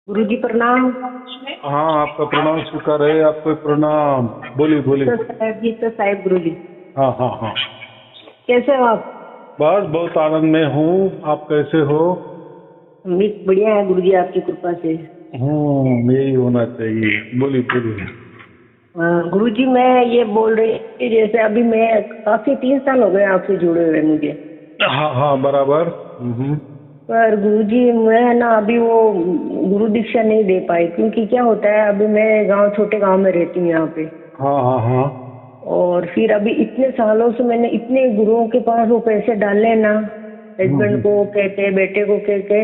गुरुजी प्रणाम। हाँ, आपका प्रणाम स्वीकार है। आपको प्रणाम। बोलिए बोलिए। तो साहिब गुरुजी हाँ हाँ हाँ। कैसे हो आप? बस बहुत आनंद में हूँ। आप कैसे हो? हम भी बढ़िया है गुरुजी, आपकी कृपा से। यही होना चाहिए। बोलिए बोलिए। गुरुजी मैं ये बोल रही थी, जैसे अभी मैं काफी 3 साल हो गए आपसे जुड़े हुए मुझे। हाँ हाँ बराबर। पर गुरुजी मैं ना अभी वो गुरु दीक्षा नहीं दे पाई, क्योंकि क्या होता है, अभी मैं छोटे गांव में रहती हूँ यहाँ पे। हाँ हाँ हाँ। और फिर अभी इतने सालों से मैंने इतने गुरुओं के पास वो पैसे डाले ना, हस्बैंड को कह के, बेटे को कह के,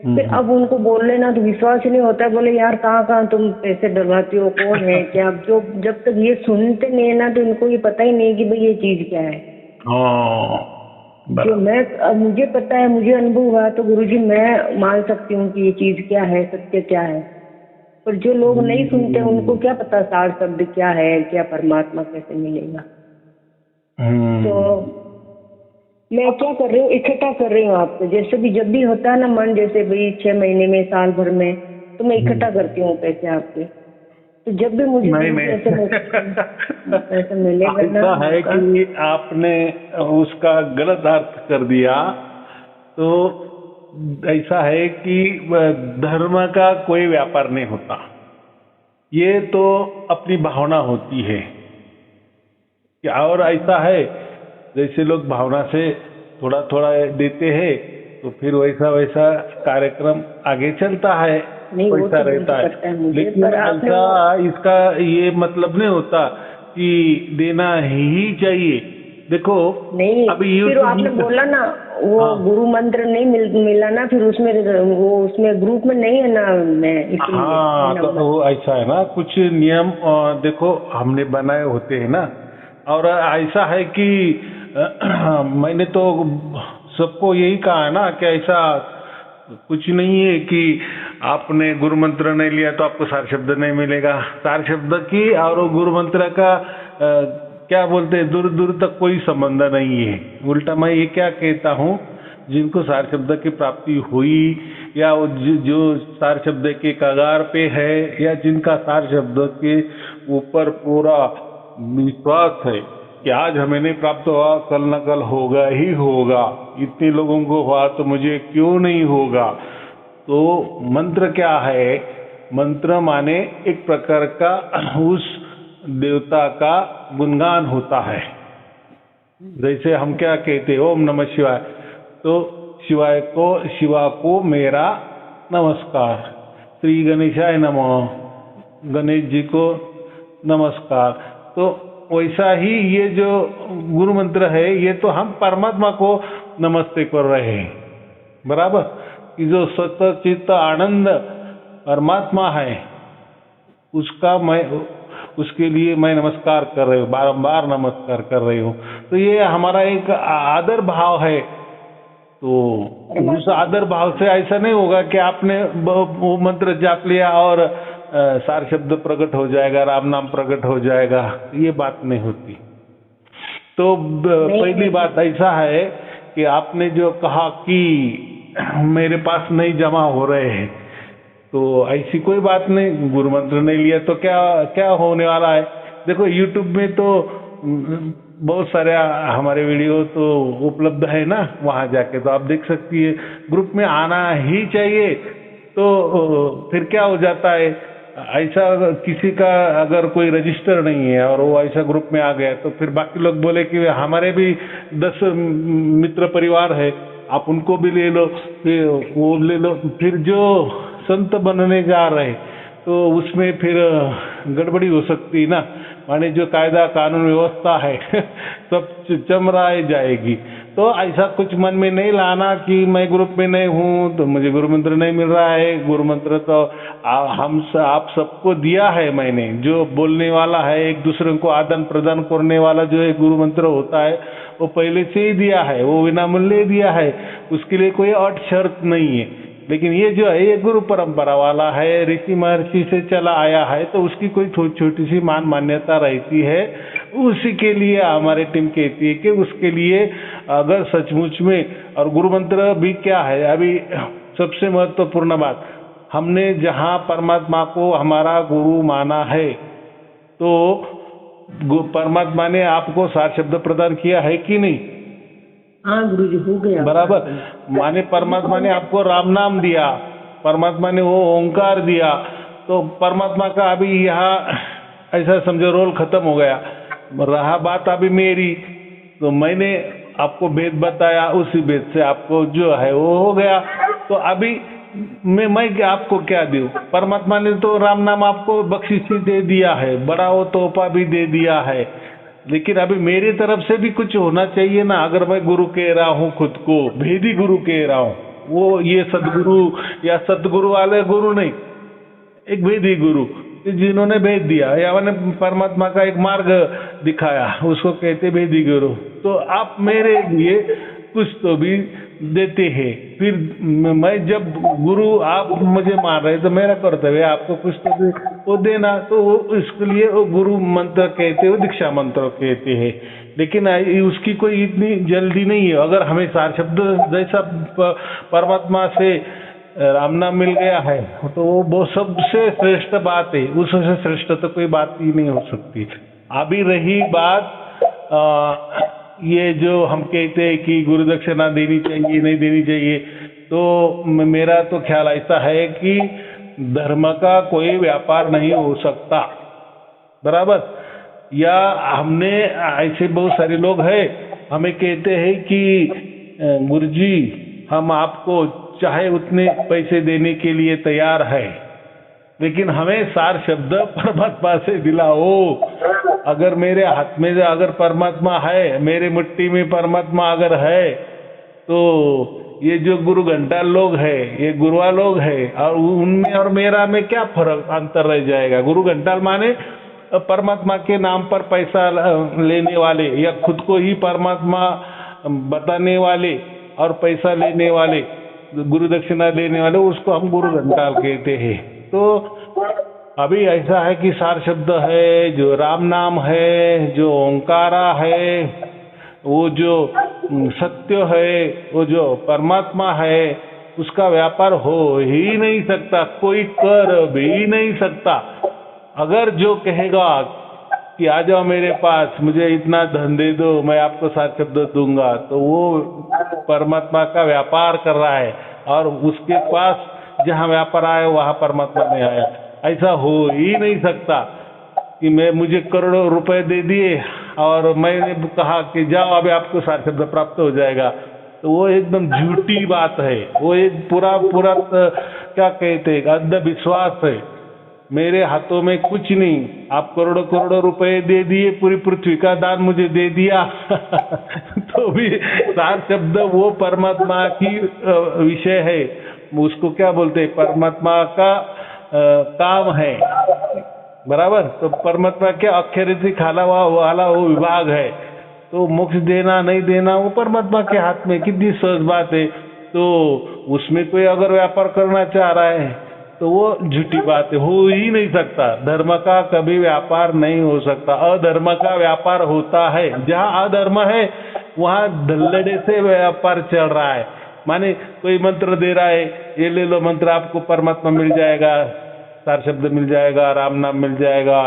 फिर अब उनको बोल लेना तो विश्वास ही नहीं होता है। बोले यार कहाँ कहाँ तुम पैसे डलवाती हो, कौन है क्या? अब जो जब तक ये सुनते नहीं है ना, तो इनको ये पता ही नहीं कि भाई ये चीज क्या है। हाँ जो मैं अब मुझे पता है, मुझे अनुभव हुआ, तो गुरुजी मैं मान सकती हूँ कि ये चीज क्या है, सत्य क्या है। पर जो लोग नहीं सुनते उनको क्या पता सार शब्द क्या है, क्या परमात्मा कैसे मिलेगा। तो मैं क्या कर रही हूँ, इकट्ठा कर रही हूँ आपको। जैसे भी जब भी होता है ना मन, जैसे भाई 6 महीने में, साल भर में, तो मैं इकट्ठा करती हूँ पैसे आपके। तो जब भी मुझे नहीं गुरुजी ऐसे पैसे मिलेगा ना, ऐसा है कि आपने उसका गलत अर्थ कर दिया। तो ऐसा है कि धर्म का कोई व्यापार नहीं होता। ये तो अपनी भावना होती है। और ऐसा है, जैसे लोग भावना से थोड़ा थोड़ा देते हैं, तो फिर वैसा वैसा कार्यक्रम आगे चलता है, नहीं, वो वैसा तो रहता गुरुजी है। पता है मुझे, लेकिन पर आपने ऐसा इसका ये मतलब नहीं होता कि देना ही चाहिए। देखो नहीं, अभी फिर यूट्यूब आपने में। बोला ना वो हाँ गुरु मंत्र नहीं मिला ना, फिर उसमें वो उसमें ग्रुप में नहीं है ना मैं, इसलिए हाँ, तो नंबर। वो ऐसा है ना, कुछ नियम देखो हमने बनाए होते हैं ना। और ऐसा है कि मैंने तो सबको यही कहा है ना कि ऐसा कुछ नहीं है कि आपने गुरु मंत्र नहीं लिया तो आपको सार शब्द नहीं मिलेगा। सार शब्द की और गुरु मंत्र का क्या बोलते हैं, दूर दूर तक कोई संबंध नहीं है। उल्टा मैं ये क्या कहता हूँ, जिनको सार शब्द की प्राप्ति हुई, या वो जो सार शब्द के कगार पे है, या जिनका सार शब्द के ऊपर पूरा विश्वास है कि आज हमें नहीं प्राप्त हुआ, कल न कल होगा ही होगा, इतने लोगों को हुआ तो मुझे क्यों नहीं होगा। तो मंत्र क्या है? मंत्र माने एक प्रकार का उस देवता का गुणगान होता है। जैसे हम क्या कहते हैं, ओम नमः शिवाय, तो शिवा को मेरा नमस्कार, श्री गणेशाय नमः, गणेश जी को नमस्कार। तो वैसा ही ये जो गुरु मंत्र है, ये तो हम परमात्मा को नमस्ते कर रहे हैं, बराबर। कि जो सत्य चित्त आनंद परमात्मा है, उसके लिए मैं नमस्कार कर रही हूँ, बारंबार नमस्कार कर रही हूँ। तो ये हमारा एक आदर भाव है। तो उस आदर भाव से ऐसा नहीं होगा कि आपने वो मंत्र जाप लिया और सार शब्द प्रकट हो जाएगा, राम नाम प्रकट हो जाएगा, ये बात नहीं होती। तो पहली बात ऐसा है कि आपने जो कहा कि मेरे पास नहीं जमा हो रहे हैं, तो ऐसी कोई बात नहीं। गुरु मंत्र नहीं लिया तो क्या क्या होने वाला है? देखो यूट्यूब में तो बहुत सारे हमारे वीडियो तो उपलब्ध है ना, वहाँ जाके तो आप देख सकती है। ग्रुप में आना ही चाहिए। तो फिर क्या हो जाता है, ऐसा किसी का अगर कोई रजिस्टर नहीं है और वो ऐसा ग्रुप में आ गया, तो फिर बाकी लोग बोले कि हमारे भी 10 मित्र परिवार है, आप उनको भी ले लो, फिर वो ले लो। फिर जो संत बनने जा रहे, तो उसमें फिर गड़बड़ी हो सकती है ना, माने जो कायदा कानून व्यवस्था है सब चमराए जाएगी। तो ऐसा कुछ मन में नहीं लाना कि मैं ग्रुप में नहीं हूँ तो मुझे गुरु मंत्र नहीं मिल रहा है। गुरु मंत्र तो आप सबको दिया है मैंने। जो बोलने वाला है, एक दूसरे को आदान प्रदान करने वाला जो एक गुरु मंत्र होता है, वो पहले से ही दिया है, वो विनामूल्य दिया है, उसके लिए कोई अट शर्त नहीं है। लेकिन ये जो है, ये गुरु परंपरा वाला है, ऋषि महर्षि से चला आया है, तो उसकी कोई छोटी सी मान्यता रहती है। उसी के लिए हमारी टीम कहती है कि उसके लिए अगर सचमुच में, और गुरु मंत्र भी क्या है, अभी सबसे महत्वपूर्ण बात, हमने जहाँ परमात्मा को हमारा गुरु माना है, तो परमात्मा ने आपको सार शब्द प्रदान किया है कि नहीं? हाँ गुरुजी, हो गया बराबर। माने परमात्मा ने आपको राम नाम दिया, परमात्मा ने वो ओंकार दिया, तो परमात्मा का अभी यहाँ ऐसा समझो रोल खत्म हो गया। रहा बात अभी मेरी, तो मैंने आपको भेद बताया, उसी भेद से आपको जो है वो हो गया। तो अभी मैं क्या आपको क्या दूं? परमात्मा ने तो राम नाम आपको बख्शिश दे दिया है, बड़ा वो तोहफा भी दे दिया है, लेकिन अभी मेरी तरफ से भी कुछ होना चाहिए ना। अगर मैं गुरु कह रहा हूँ, खुद को भेदी गुरु कह रहा हूँ, वो ये सदगुरु या सतगुरु वाले गुरु नहीं, एक भेदी गुरु जिन्होंने भेद दिया या मैंने परमात्मा का एक मार्ग दिखाया, उसको कहते भेदी गुरु। तो आप मेरे लिए कुछ तो भी देते हैं, फिर मैं जब गुरु आप मुझे मान रहे तो मेरा कर्तव्य आपको कुछ तो भी वो देना। तो वो इसके लिए वो गुरु मंत्र कहते हैं, दीक्षा मंत्र कहते हैं। लेकिन उसकी कोई इतनी जल्दी नहीं है। अगर हमें सार शब्द जैसा परमात्मा से राम नाम मिल गया है, तो वो सबसे श्रेष्ठ बात है, उससे श्रेष्ठ तो कोई बात ही नहीं हो सकती। अभी रही बात ये जो हम कहते हैं कि गुरु दक्षिणा देनी चाहिए नहीं देनी चाहिए, तो मेरा तो ख्याल ऐसा है कि धर्म का कोई व्यापार नहीं हो सकता, बराबर। या हमने ऐसे बहुत सारे लोग हैं, हमें कहते हैं कि गुरुजी हम आपको चाहे उतने पैसे देने के लिए तैयार है, लेकिन हमें सार शब्द परमात्मा से दिलाओ। अगर मेरे हाथ में अगर परमात्मा है, मेरे मुट्ठी में परमात्मा अगर है, तो ये जो गुरु घंटा लोग है, ये गुरुआ लोग है, और उनमें और मेरा में क्या फर्क अंतर रह जाएगा? गुरु घंटाल माने परमात्मा के नाम पर पैसा लेने वाले या खुद को ही परमात्मा बताने वाले और पैसा लेने वाले, गुरु दक्षिणा लेने वाले, उसको हम गुरु घंटाल कहते हैं। तो अभी ऐसा है कि सार शब्द है, जो राम नाम है, जो ओंकारा है, वो जो सत्य है, वो जो परमात्मा है, उसका व्यापार हो ही नहीं सकता, कोई कर भी नहीं सकता। अगर जो कहेगा कि आ जाओ मेरे पास, मुझे इतना धन दे दो, मैं आपको सार शब्द दूंगा, तो वो परमात्मा का व्यापार कर रहा है, और उसके पास जहाँ व्यापार आया वहाँ परमात्मा नहीं आया। ऐसा हो ही नहीं सकता कि मुझे करोड़ों रुपए दे दिए और मैंने कहा कि जाओ अभी आपको सार शब्द प्राप्त हो जाएगा, तो वो एकदम झूठी बात है। वो एक पूरा क्या कहते हैं, अंधविश्वास है। मेरे हाथों में कुछ नहीं, आप करोड़ों करोड़ों रुपए दे दिए, पूरी पृथ्वी का दान मुझे दे दिया तो भी सार शब्द वो परमात्मा की विषय है, उसको क्या बोलते हैं, परमात्मा का काम है, बराबर। तो परमात्मा के अक्षर खाला वाला वो विभाग है, तो मोक्ष देना नहीं देना वो परमात्मा के हाथ में, कितनी सहज बात है। तो उसमें कोई अगर व्यापार करना चाह रहा है तो वो झूठी बात है, हो ही नहीं सकता। धर्म का कभी व्यापार नहीं हो सकता, अधर्म का व्यापार होता है। जहाँ अधर्म है वहाँ धल्लड़े से व्यापार चल रहा है। माने कोई मंत्र दे रहा है, ये ले लो मंत्र, आपको परमात्मा मिल जाएगा, सार शब्द मिल जाएगा, राम नाम मिल जाएगा,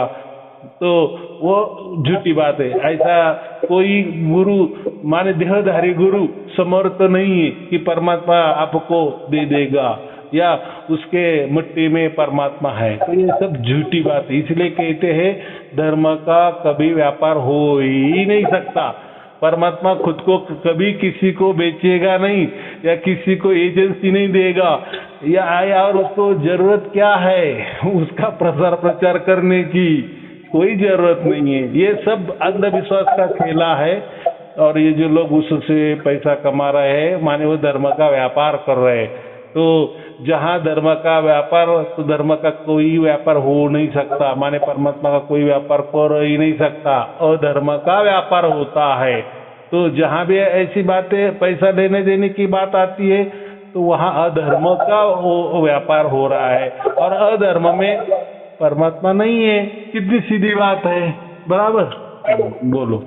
तो वो झूठी बात है। ऐसा कोई गुरु माने देहधारी गुरु समर्थ नहीं है कि परमात्मा आपको दे देगा या उसके मुट्ठी में परमात्मा है, तो ये सब झूठी बात है। इसलिए कहते हैं धर्म का कभी व्यापार हो ही नहीं सकता। परमात्मा खुद को कभी किसी को बेचेगा नहीं या किसी को एजेंसी नहीं देगा, या और उसको जरूरत क्या है उसका प्रसार प्रचार करने की, कोई जरूरत नहीं है। ये सब अंधविश्वास का खेला है, और ये जो लोग उससे पैसा कमा रहे हैं माने वो धर्म का व्यापार कर रहे हैं। तो जहाँ धर्म का व्यापार, तो धर्म का कोई व्यापार हो नहीं सकता, माने परमात्मा का कोई व्यापार कर ही नहीं सकता, अधर्म का व्यापार होता है। तो जहाँ भी ऐसी बातें पैसा लेने देने की बात आती है तो वहाँ अधर्म का व्यापार हो रहा है, और अधर्म में परमात्मा नहीं है। कितनी सीधी बात है, बराबर। बोलो।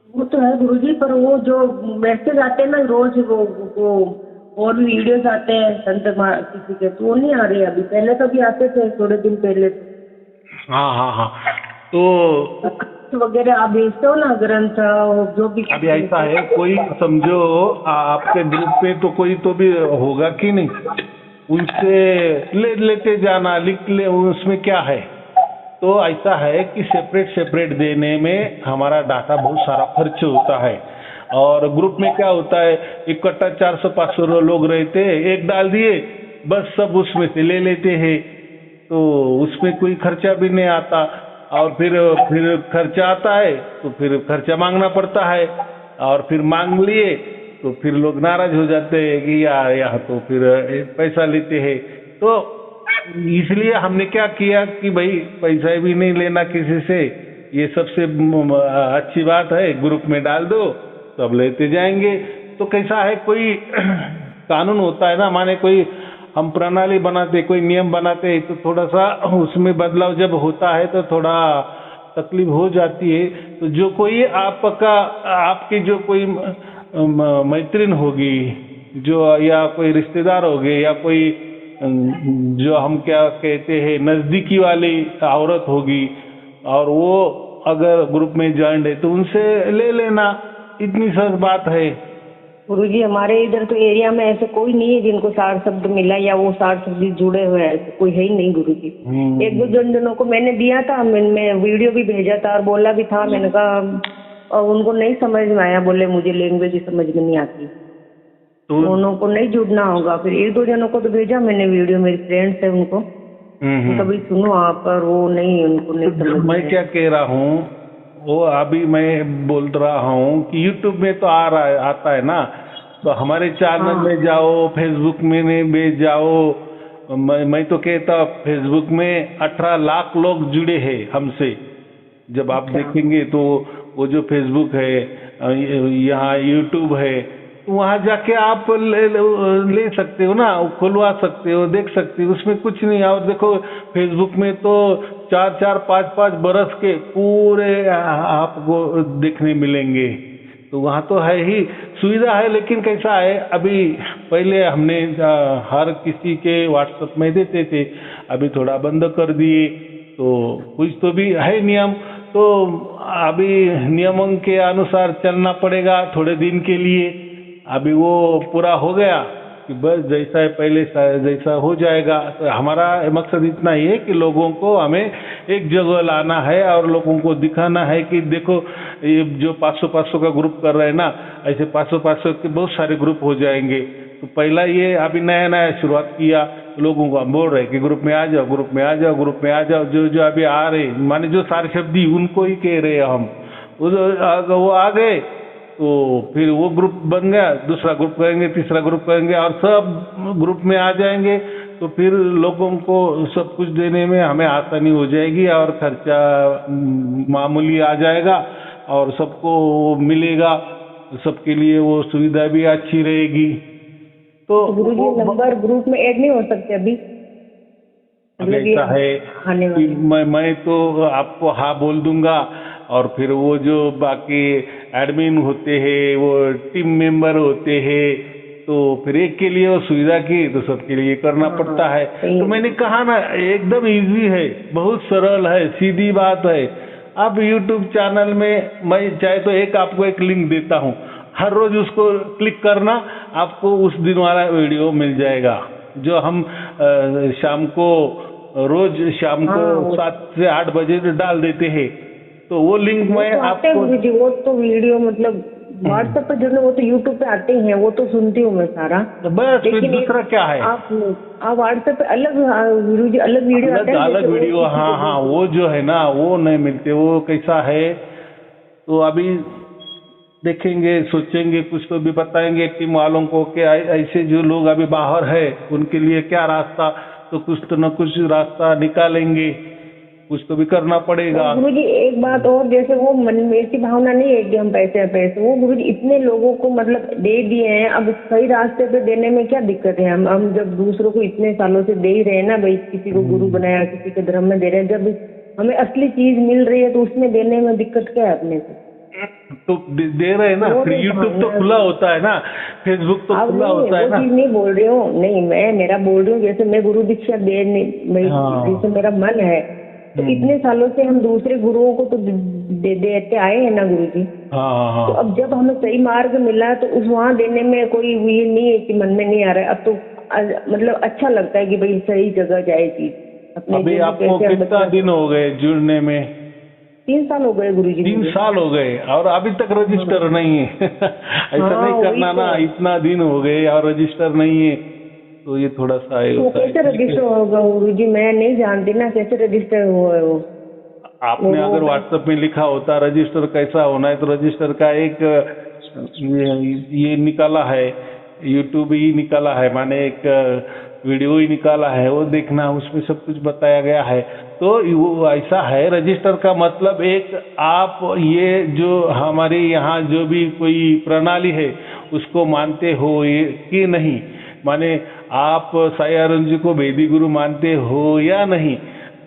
वो तो है गुरुजी, पर वो जो मैसेज आते हैं ना रोज, वो और वीडियोस आते हैं संत किसी के, तो वो नहीं आ रहे अभी, पहले तो भी आते थे थोड़े दिन पहले। हाँ हाँ हाँ। तो वगैरह आप भेजते हो ना, ग्रंथ जो भी। अभी ऐसा है, कोई समझो आपके ग्रुप पे तो कोई तो भी होगा कि नहीं, उनसे लेते जाना, लिख ले, उसमें क्या है। तो ऐसा है कि सेपरेट सेपरेट देने में हमारा डाटा बहुत सारा खर्च होता है। और ग्रुप में क्या होता है, इकट्ठा 400-500 लोग रहते हैं, एक डाल दिए बस, सब उसमें से ले लेते हैं, तो उसमें कोई खर्चा भी नहीं आता। और फिर खर्चा आता है तो फिर खर्चा मांगना पड़ता है, और फिर मांग लिए तो फिर लोग नाराज हो जाते हैं कि यार यहाँ तो फिर पैसा लेते हैं। तो इसलिए हमने क्या किया कि भाई पैसा भी नहीं लेना किसी से, ये सबसे अच्छी बात है, ग्रुप में डाल दो, सब लेते जाएंगे। तो कैसा है, कोई कानून होता है ना, माने कोई हम प्रणाली बनाते, कोई नियम बनाते, तो थोड़ा सा उसमें बदलाव जब होता है तो थोड़ा तकलीफ हो जाती है। तो जो कोई आपकी जो कोई मैत्रीन होगी, जो या कोई रिश्तेदार होगे, या कोई जो हम क्या कहते हैं नज़दीकी वाली औरत होगी, और वो अगर ग्रुप में ज्वाइंट है तो उनसे ले लेना, इतनी सरल बात है। गुरुजी हमारे इधर तो एरिया में ऐसे कोई नहीं है जिनको सार शब्द मिला या वो सार शब्द जुड़े हुए हैं, ऐसे कोई है ही नहीं गुरुजी। एक दो जनों को मैंने दिया था, मैं वीडियो भी भेजा था और बोला भी था, मैंने कहा, और उनको नहीं समझ में आया, बोले मुझे लैंग्वेज समझ में नहीं आती, तो उनको नहीं जुड़ना होगा। फिर एक दो जनों को तो भेजा मैंने वीडियो, मेरी फ्रेंड्स है उनको, कभी सुनो आप, पर वो नहीं, उनको नहीं समझ। मैं क्या कह रहा हूँ, वो अभी मैं बोल रहा हूँ कि यूट्यूब में तो आता है ना, तो हमारे चैनल में जाओ, फेसबुक में जाओ। मैं तो कहता फेसबुक में 18 लाख लोग जुड़े हैं हमसे। जब आप देखेंगे तो वो जो फेसबुक है, यहाँ यूट्यूब है, तो वहाँ जाके आप ले सकते हो ना, खुलवा सकते हो, देख सकते हो, उसमें कुछ नहीं है। और देखो फेसबुक में तो 4-4, 5-5 बरस के पूरे आपको देखने मिलेंगे, तो वहाँ तो है ही सुविधा है। लेकिन कैसा है, अभी पहले हमने हर किसी के व्हाट्सएप में देते थे, अभी थोड़ा बंद कर दिए, तो कुछ तो भी है नियम, तो अभी नियमों के अनुसार चलना पड़ेगा थोड़े दिन के लिए। अभी वो पूरा हो गया कि बस जैसा है पहले जैसा हो जाएगा। तो हमारा मकसद इतना ही है कि लोगों को हमें एक जगह लाना है और लोगों को दिखाना है कि देखो ये जो 500-500 का ग्रुप कर रहे हैं ना, ऐसे 500-500 के बहुत सारे ग्रुप हो जाएंगे। तो पहला ये अभी नया नया शुरुआत किया, लोगों को हम बोल रहे कि ग्रुप में आ जाओ, ग्रुप में आ जाओ, ग्रुप में आ जाओ। जो जो अभी आ रहे, माने जो सारे शब्दी उनको ही कह रहे हैं हम, वो आ गए तो फिर वो ग्रुप बन गया, दूसरा ग्रुप करेंगे, तीसरा ग्रुप करेंगे, और सब ग्रुप में आ जाएंगे। तो फिर लोगों को सब कुछ देने में हमें आसानी हो जाएगी, और खर्चा मामूली आ जाएगा, और सबको मिलेगा, सबके लिए वो सुविधा भी अच्छी रहेगी। तो गुरुजी नंबर ग्रुप में ऐड नहीं हो सकते अभी? ऐसा है कि मैं तो आपको हाँ बोल दूंगा, और फिर वो जो बाकी एडमिन होते हैं, वो टीम मेंबर होते हैं, तो फिर एक के लिए वो सुविधा की तो सबके लिए करना पड़ता है। तो मैंने कहा ना, एकदम इजी है, बहुत सरल है, सीधी बात है। आप यूट्यूब चैनल में, मैं चाहे तो आपको एक लिंक देता हूँ, हर रोज उसको क्लिक करना, आपको उस दिन वाला वीडियो मिल जाएगा, जो हम शाम को रोज शाम को 7 से 8 बजे डाल देते हैं। तो वो लिंक मैं आपको, वो तो वीडियो मतलब व्हाट्सएप पे जो वो तो यूट्यूब पे आते हैं, वो तो सुनती हूँ मैं सारा, बस। लेकिन दूसरा क्या है, आप व्हाट्सएप पे अलग वीडियो अलग वीडियो, हाँ, वो जो है ना वो नहीं मिलते। वो कैसा है, तो अभी देखेंगे, सोचेंगे, कुछ तो भी बताएंगे टीम वालों को कि ऐसे जो लोग अभी बाहर है उनके लिए क्या रास्ता, तो कुछ तो न कुछ रास्ता निकालेंगे, कुछ तो भी करना पड़ेगा। गुरुजी एक बात और, जैसे वो मन में ऐसी भावना नहीं है कि हम पैसे, वो गुरुजी इतने लोगों को मतलब दे दिए हैं, अब सही रास्ते पे देने में क्या दिक्कत है? हम जब दूसरों को इतने सालों से दे ही रहे हैं ना भाई, किसी को गुरु बनाया, किसी के धर्म में दे रहे हैं, जब हमें असली चीज मिल रही है तो उसमें देने में दिक्कत क्या है अपने को? तो दे रहे हैं ना, वो फिर नहीं यूट्यूब तो मांगना। खुला होता है ना, फेसबुक तो अब खुला नहीं होता है वो ना। चीज नहीं बोल रही हूँ, नहीं मैं मेरा बोल रही हूँ जैसे मैं गुरु दीक्षा दे हाँ। जैसे मेरा मन है, तो इतने सालों से हम दूसरे गुरुओं को तो देते आए हैं ना गुरु जी। हाँ हाँ तो हाँ। अब जब हमें सही मार्ग मिला तो उस वहाँ देने में कोई ये नहीं है कि मन में नहीं आ रहा है। अब तो मतलब अच्छा लगता है कि भाई सही जगह जाए चीज अपने अभी जो भी आपको कैसे हम कितना दिन हो गए जुड़ने में? 3 साल हो गए गुरु जी 3 मुझे। साल हो गए और अभी तक रजिस्टर नहीं है। ऐसा हाँ नहीं वही करना तो। ना, इतना दिन हो गए और रजिस्टर नहीं है, तो ये थोड़ा सा ये तो वो होता है। कैसे ठीक है, रजिस्टर होगा गुरु जी, मैं नहीं जानती ना कैसे रजिस्टर हुआ है वो। आपने वो अगर व्हाट्सएप में लिखा होता रजिस्टर कैसा होना है, तो रजिस्टर का एक ये निकाला है, यूट्यूब ही निकाला है, माने एक वीडियो ही निकाला है, वो देखना, उसमें सब कुछ बताया गया है। तो वो ऐसा है, रजिस्टर का मतलब एक आप ये जो हमारे यहाँ जो भी कोई प्रणाली है उसको मानते हो ये कि नहीं, माने आप साई अरुण जी को वेदी गुरु मानते हो या नहीं।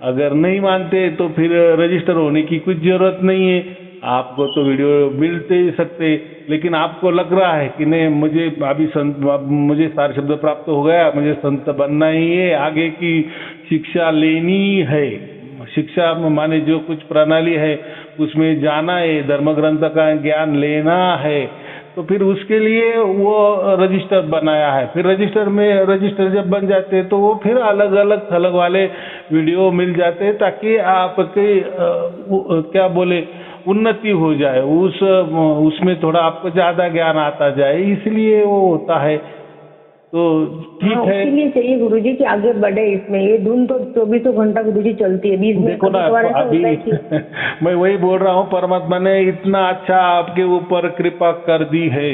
अगर नहीं मानते तो फिर रजिस्टर होने की कुछ जरूरत नहीं है, आपको तो वीडियो मिलते ही सकते। लेकिन आपको लग रहा है कि नहीं मुझे अभी संत, मुझे सार शब्द प्राप्त हो गया, मुझे संत बनना ही है, आगे की शिक्षा लेनी है, शिक्षा माने जो कुछ प्रणाली है उसमें जाना है, धर्म ग्रंथ का ज्ञान लेना है, तो फिर उसके लिए वो रजिस्टर बनाया है। फिर रजिस्टर जब बन जाते हैं तो वो फिर अलग अलग थलग वाले वीडियो मिल जाते हैं, ताकि आपके क्या बोले उन्नति हो जाए, उसमें थोड़ा आपको ज़्यादा ज्ञान आता जाए, इसलिए वो होता है। तो ठीक हाँ है, इसीलिए चाहिए गुरु जी कि आगे बढ़े इसमें। ये धुन तो 24 घंटा गुरु जी चलती है, बीच में देखो ना कभी कभार ऐसा अभी होता है कि मैं वही बोल रहा हूँ, परमात्मा ने इतना अच्छा आपके ऊपर कृपा कर दी है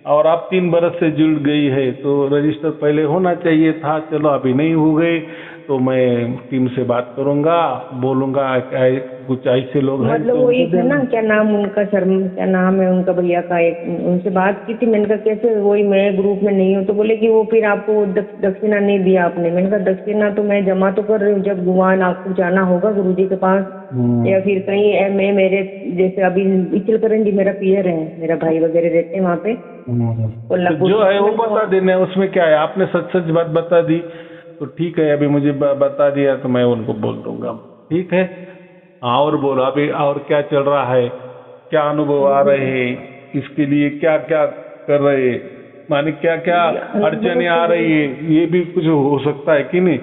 और आप 3 बरस से जुड़ गई है, तो रजिस्टर पहले होना चाहिए था। चलो अभी नहीं हो गए तो मैं टीम से बात करूंगा, बोलूंगा कुछ ऐसे लोग हैं मतलब तो वही उनको था ना, देना। क्या नाम उनका, शर्मा क्या नाम है उनका भैया का, एक उनसे बात की थी। मैंने कहा कैसे, वही मैं ग्रुप में नहीं हूँ, तो बोले कि वो फिर आपको दक्षिणा नहीं दिया आपने। मैंने कहा दक्षिणा तो मैं जमा तो कर रही हूँ, जब गुमान आपको जाना होगा गुरु जी के पास या फिर कहीं मैं मेरे जैसे अभी इचलकरंजी जी मेरा पियर है, मेरा भाई वगैरह रहते हैं वहाँ पे तो जो है वो बता देना, उसमें क्या है, आपने सच सच बात बता दी तो ठीक है, अभी मुझे बता दिया तो मैं उनको बोल दूंगा, ठीक है। हाँ, और बोलो अभी और क्या चल रहा है, क्या अनुभव आ रहे हैं, इसके लिए क्या क्या कर रहे हैं, माने क्या क्या अड़चने आ रही है, ये भी कुछ हो सकता है कि नहीं?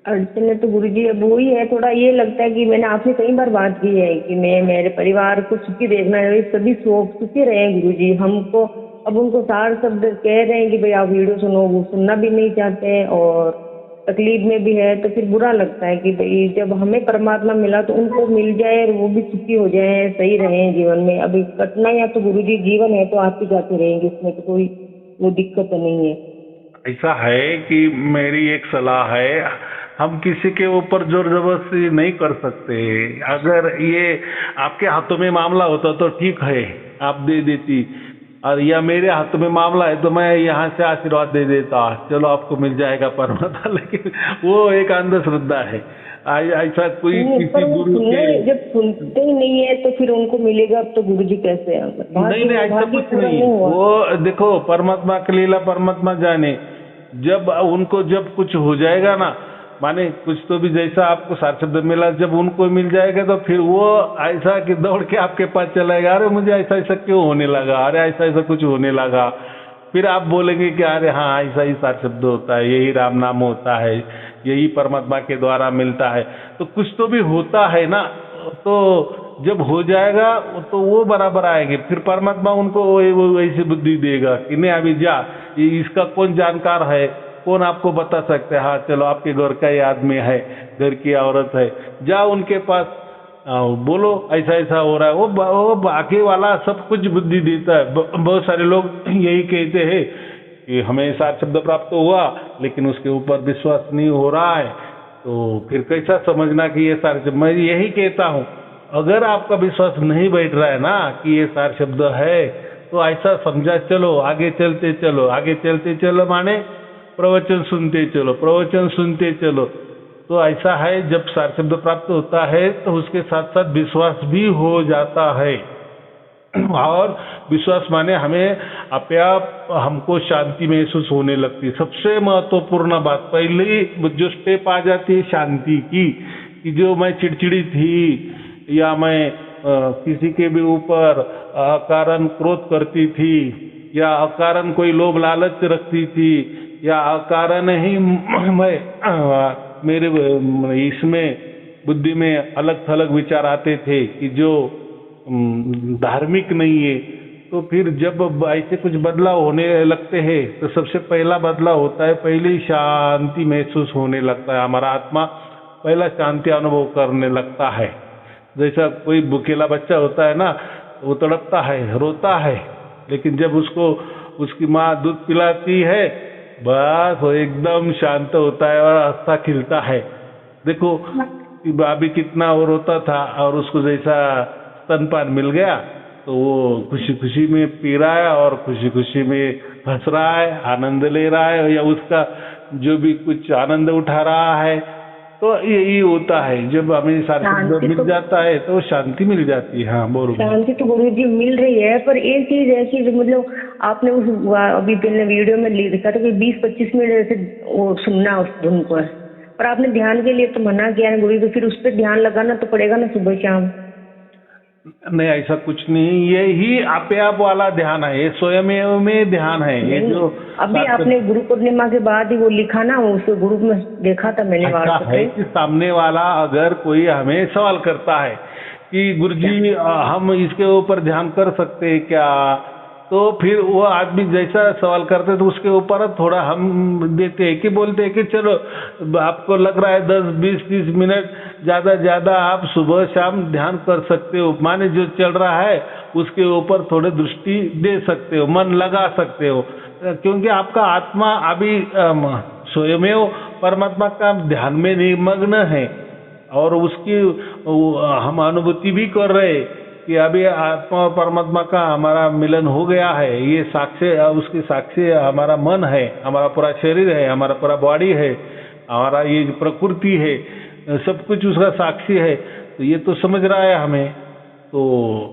अड़चने तो गुरु जी अब वही है, थोड़ा ये लगता है कि मैंने आपसे कई बार बात की है कि मैं मेरे परिवार को सुखी देखना है, सभी सुखी रहे गुरु जी। हमको अब उनको सार शब्द कह रहे हैं कि भाई आप वीडियो सुनो, वो सुनना भी नहीं चाहते और तकलीफ में भी है, तो फिर बुरा लगता है कि भाई जब हमें परमात्मा मिला तो उनको मिल जाए और वो भी सुखी हो जाए, सही रहे जीवन में। अभी कठिनाइयाँ तो गुरु जी जीवन है तो आती जाती रहेंगी, इसमें तो कोई वो दिक्कत नहीं है। ऐसा है कि मेरी एक सलाह है, हम किसी के ऊपर जोर जबरदस्ती नहीं कर सकते। अगर ये आपके हाथों में मामला होता तो ठीक है, आप दे देती, और या मेरे हाथों में मामला है तो मैं यहाँ से आशीर्वाद दे देता, चलो आपको मिल जाएगा परमात्मा। लेकिन वो एक अंधश्रद्धा है, ऐसा कोई पर किसी वो गुरु के जब सुनते ही नहीं है तो फिर उनको मिलेगा अब तो गुरु जी कैसे? नहीं नहीं, ऐसा कुछ नहीं। वो देखो, परमात्मा की लीला परमात्मा जाने, जब उनको जब कुछ हो जाएगा ना, माने कुछ तो भी जैसा आपको सार शब्द मिला, जब उनको मिल जाएगा तो फिर वो ऐसा कि दौड़ के आपके पास चलाएगा, अरे मुझे ऐसा ऐसा क्यों होने लगा, अरे ऐसा ऐसा कुछ होने लगा। फिर आप बोलेंगे कि अरे हाँ ऐसा ही सार शब्द होता है, यही राम नाम होता है, यही परमात्मा के द्वारा मिलता है, तो कुछ तो भी होता है ना। तो जब हो जाएगा तो वो बराबर आएंगे, फिर परमात्मा उनको ऐसी बुद्धि देगा कि नहीं अभी जा, इसका कौन जानकार है, कौन आपको बता सकता है, हाँ चलो आपके घर का ही आदमी है, घर की औरत है, जाओ उनके पास, बोलो ऐसा ऐसा हो रहा है, वो बाकी वाला सब कुछ बुद्धि देता है। बहुत सारे लोग यही कहते हैं कि हमें सार शब्द प्राप्त हुआ लेकिन उसके ऊपर विश्वास नहीं हो रहा है, तो फिर कैसा समझना कि ये सार शब्द। मैं यही कहता हूँ, अगर आपका विश्वास नहीं बैठ रहा है ना कि ये सार शब्द है, तो ऐसा समझा चलो, आगे चलते चलो, आगे चलते चलो, माने प्रवचन सुनते चलो, प्रवचन सुनते चलो। तो ऐसा है, जब सार शब्द प्राप्त होता है तो उसके साथ साथ विश्वास भी हो जाता है। और विश्वास माने हमें अपने आप हमको शांति महसूस होने लगती है। सबसे महत्वपूर्ण बात पहले जो स्टेप आ जाती है शांति की, कि जो मैं चिड़चिड़ी थी या मैं किसी के भी ऊपर अकारण क्रोध करती थी या अकारण कोई लोभ लालच रखती थी या अकारण ही मैं मेरे इसमें बुद्धि में अलग थलग विचार आते थे कि जो धार्मिक नहीं है, तो फिर जब ऐसे कुछ बदलाव होने लगते हैं तो सबसे पहला बदलाव होता है, पहले शांति महसूस होने लगता है, हमारा आत्मा पहला शांति अनुभव करने लगता है। जैसा कोई भूखेला बच्चा होता है ना, वो तड़पता है, रोता है, लेकिन जब उसको उसकी माँ दूध पिलाती है बस वो एकदम शांत होता है और हंसता खिलता है। देखो कि अभी कितना वो रोता था और उसको जैसा स्तनपान मिल गया तो वो खुशी खुशी में पी रहा है और खुशी खुशी में हंस रहा है, आनंद ले रहा है, या उसका जो भी कुछ आनंद उठा रहा है। तो यही होता है, जब हमें शांति मिल जाता है तो शांति मिल जाती है। हाँ बोलो। शांति तो गुरु जी मिल रही है, पर एक चीज ऐसी जो मतलब आपने उस अभी पहले वीडियो में लिखा था कि 20-25 मिनट ऐसे वो सुनना उस धुन को, पर आपने ध्यान के लिए तो मना किया है गुरु जी, तो फिर उस पर ध्यान लगाना तो पड़ेगा ना सुबह शाम। नहीं ऐसा कुछ नहीं, यही आपे आप वाला ध्यान है, ये स्वयं में ध्यान है। ये जो अभी आपने गुरु पूर्णिमा के बाद ही वो लिखा ना, उस ग्रुप में देखा था मैंने व्हाट्सएप पे कि सामने वाला अगर कोई हमें सवाल करता है कि गुरुजी हम इसके ऊपर ध्यान कर सकते हैं क्या, तो फिर वो आदमी जैसा सवाल करते हैं तो उसके ऊपर थोड़ा हम देते हैं कि बोलते हैं कि चलो आपको लग रहा है 10-20-30 मिनट ज़्यादा आप सुबह शाम ध्यान कर सकते हो, माने जो चल रहा है उसके ऊपर थोड़े दृष्टि दे सकते हो, मन लगा सकते हो, क्योंकि आपका आत्मा अभी स्वयं परमात्मा का ध्यान में निमग्न है और उसकी हम अनुभूति भी कर रहे कि अभी आत्मा और परमात्मा का हमारा मिलन हो गया है। ये साक्षी, उसकी साक्षी हमारा मन है, हमारा पूरा शरीर है, हमारा पूरा बॉडी है, हमारा ये प्रकृति है, सब कुछ उसका साक्षी है। तो ये तो समझ रहा है हमें, तो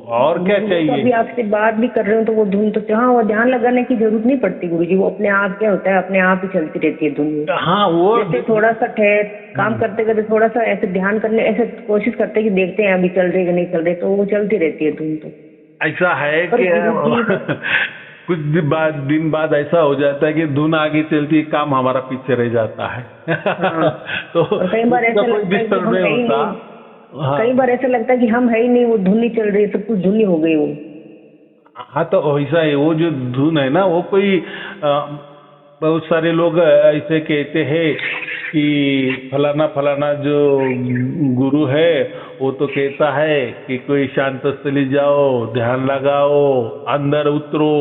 और क्या चाहिए। अभी आपसे बात भी कर रहे हो तो वो धुन तो हाँ, वो ध्यान लगाने की जरूरत नहीं पड़ती गुरुजी, वो अपने आप क्या होता है, अपने आप ही चलती रहती है धुन। हाँ वो जैसे थोड़ा सा ठहर काम करते करते थोड़ा सा ऐसे ध्यान करने ऐसे कोशिश करते हैं कि देखते हैं अभी चल रही कि नहीं चल रही, तो वो चलती रहती है धुन। तो ऐसा है कि कुछ दिन बाद ऐसा हो जाता है कि धुन आगे चलती है, काम हमारा पीछे रह जाता है। हाँ। तो कई बार ऐसा लगता है कि हम है ही नहीं। हाँ। कई बार ऐसा लगता है कि हम है ही नहीं, वो धुन ही चल रही है, सब कुछ धुन ही हो गई वो। हाँ तो ऐसा है, वो जो धुन है ना, वो कोई बहुत सारे लोग ऐसे कहते हैं कि फलाना जो गुरु है वो तो कहता है कि कोई शांत स्थली जाओ, ध्यान लगाओ, अंदर उतरो,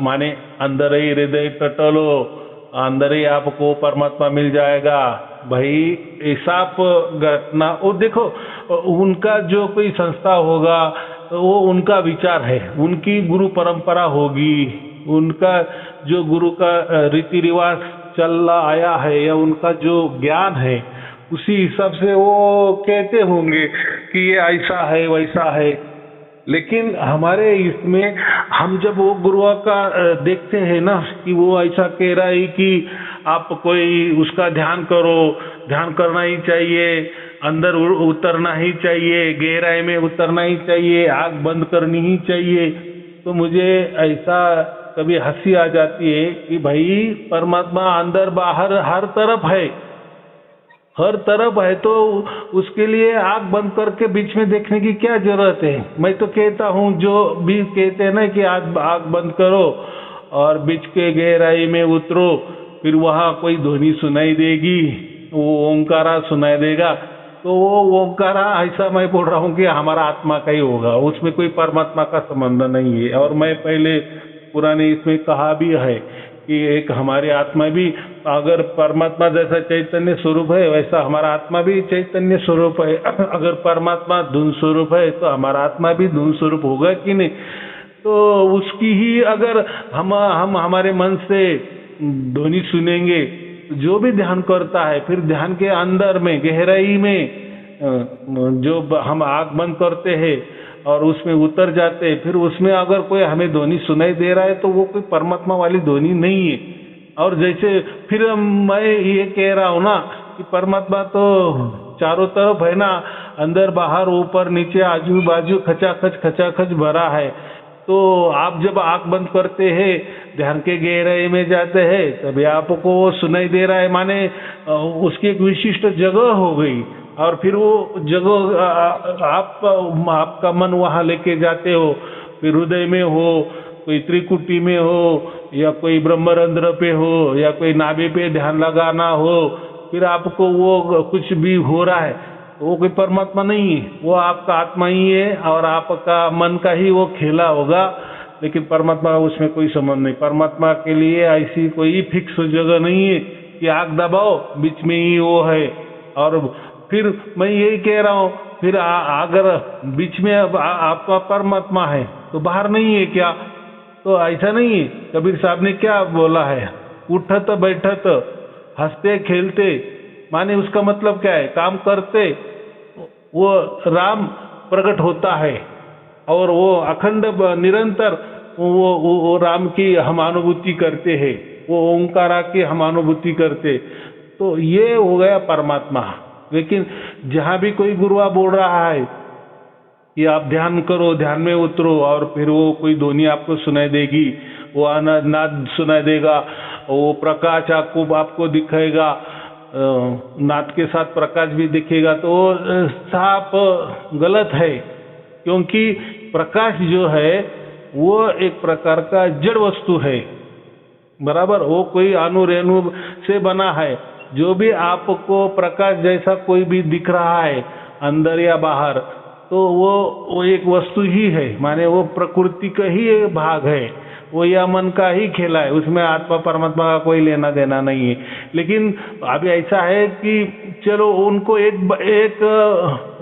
माने अंदर ही हृदय टटलो, अंदर ही आपको परमात्मा मिल जाएगा। भाई ऐसा घटना, वो देखो उनका जो कोई संस्था होगा वो उनका विचार है, उनकी गुरु परंपरा होगी, उनका जो गुरु का रीति रिवाज चला आया है या उनका जो ज्ञान है उसी हिसाब से वो कहते होंगे कि ये ऐसा है वैसा है। लेकिन हमारे इसमें हम जब वो गुरु का देखते हैं ना कि वो ऐसा कह रहा है कि आप कोई उसका ध्यान करो, ध्यान करना ही चाहिए, अंदर उतरना ही चाहिए, गहराई में उतरना ही चाहिए, आँख बंद करनी ही चाहिए, तो मुझे ऐसा कभी हंसी आ जाती है कि भाई परमात्मा अंदर बाहर हर तरफ है, हर तरफ है, तो उसके लिए आँख बंद करके बीच में देखने की क्या जरूरत है। मैं तो कहता हूँ जो भी कहते हैं ना कि आँख बंद करो और बीच के गहराई में उतरो, फिर वहाँ कोई ध्वनि सुनाई देगी, वो ओंकारा सुनाई देगा, तो वो ओंकारा ऐसा मैं बोल रहा हूँ कि हमारा आत्मा का ही होगा, उसमें कोई परमात्मा का संबंध नहीं है। और मैं पहले पुराने इसमें कहा भी है कि एक हमारी आत्मा भी अगर परमात्मा जैसा चैतन्य स्वरूप है वैसा हमारा आत्मा भी चैतन्य स्वरूप है। अगर परमात्मा धुन स्वरूप है तो हमारा आत्मा भी धुन स्वरूप होगा कि नहीं। तो उसकी ही अगर हम हमारे मन से ध्वनि सुनेंगे, जो भी ध्यान करता है फिर ध्यान के अंदर में गहराई में जो हम आँख बंद करते हैं और उसमें उतर जाते, फिर उसमें अगर कोई हमें ध्वनि सुनाई दे रहा है तो वो कोई परमात्मा वाली ध्वनि नहीं है। और जैसे फिर मैं ये कह रहा हूँ ना कि परमात्मा तो चारों तरफ है ना, अंदर बाहर ऊपर नीचे आजू बाजू खचाखच भरा है। तो आप जब आंख बंद करते हैं, ध्यान के गहराई में जाते हैं, तभी आपको वो सुनाई दे रहा है, माने उसकी एक विशिष्ट जगह हो गई। और फिर वो जगह आपका मन वहाँ लेके जाते हो, फिर हृदय में हो, कोई त्रिकुटी में हो, या कोई ब्रह्मरंध्र पे हो, या कोई नाभि पे ध्यान लगाना हो, फिर आपको वो कुछ भी हो रहा है, वो कोई परमात्मा नहीं है, वो आपका आत्मा ही है और आपका मन का ही वो खेला होगा। लेकिन परमात्मा का उसमें कोई संबंध नहीं। परमात्मा के लिए ऐसी कोई फिक्स जगह नहीं है कि आग दबाओ बीच में ही वो है। और फिर मैं यही कह रहा हूँ, फिर अगर बीच में आपका परमात्मा है तो बाहर नहीं है क्या? तो ऐसा नहीं है। कबीर साहब ने क्या बोला है, उठत बैठत हंसते खेलते, माने उसका मतलब क्या है, काम करते वो राम प्रकट होता है और वो अखंड निरंतर वो राम की हम अनुभूति करते हैं, वो ओंकारा की हम अनुभूति करते। तो ये हो गया परमात्मा। लेकिन जहाँ भी कोई गुरुआ बोल रहा है कि आप ध्यान करो, ध्यान में उतरो, और फिर वो कोई ध्वनि आपको सुनाई देगी, वो नाद सुनाई देगा, वो प्रकाश आपको दिखाएगा, नाद के साथ प्रकाश भी दिखेगा, तो साफ गलत है। क्योंकि प्रकाश जो है वो एक प्रकार का जड़ वस्तु है, बराबर। वो कोई अणु रेणु से बना है। जो भी आपको प्रकाश जैसा कोई भी दिख रहा है अंदर या बाहर, तो वो एक वस्तु ही है, माने वो प्रकृति का ही एक भाग है, वो या मन का ही खेला है, उसमें आत्मा परमात्मा का कोई लेना देना नहीं है। लेकिन अभी ऐसा है कि चलो उनको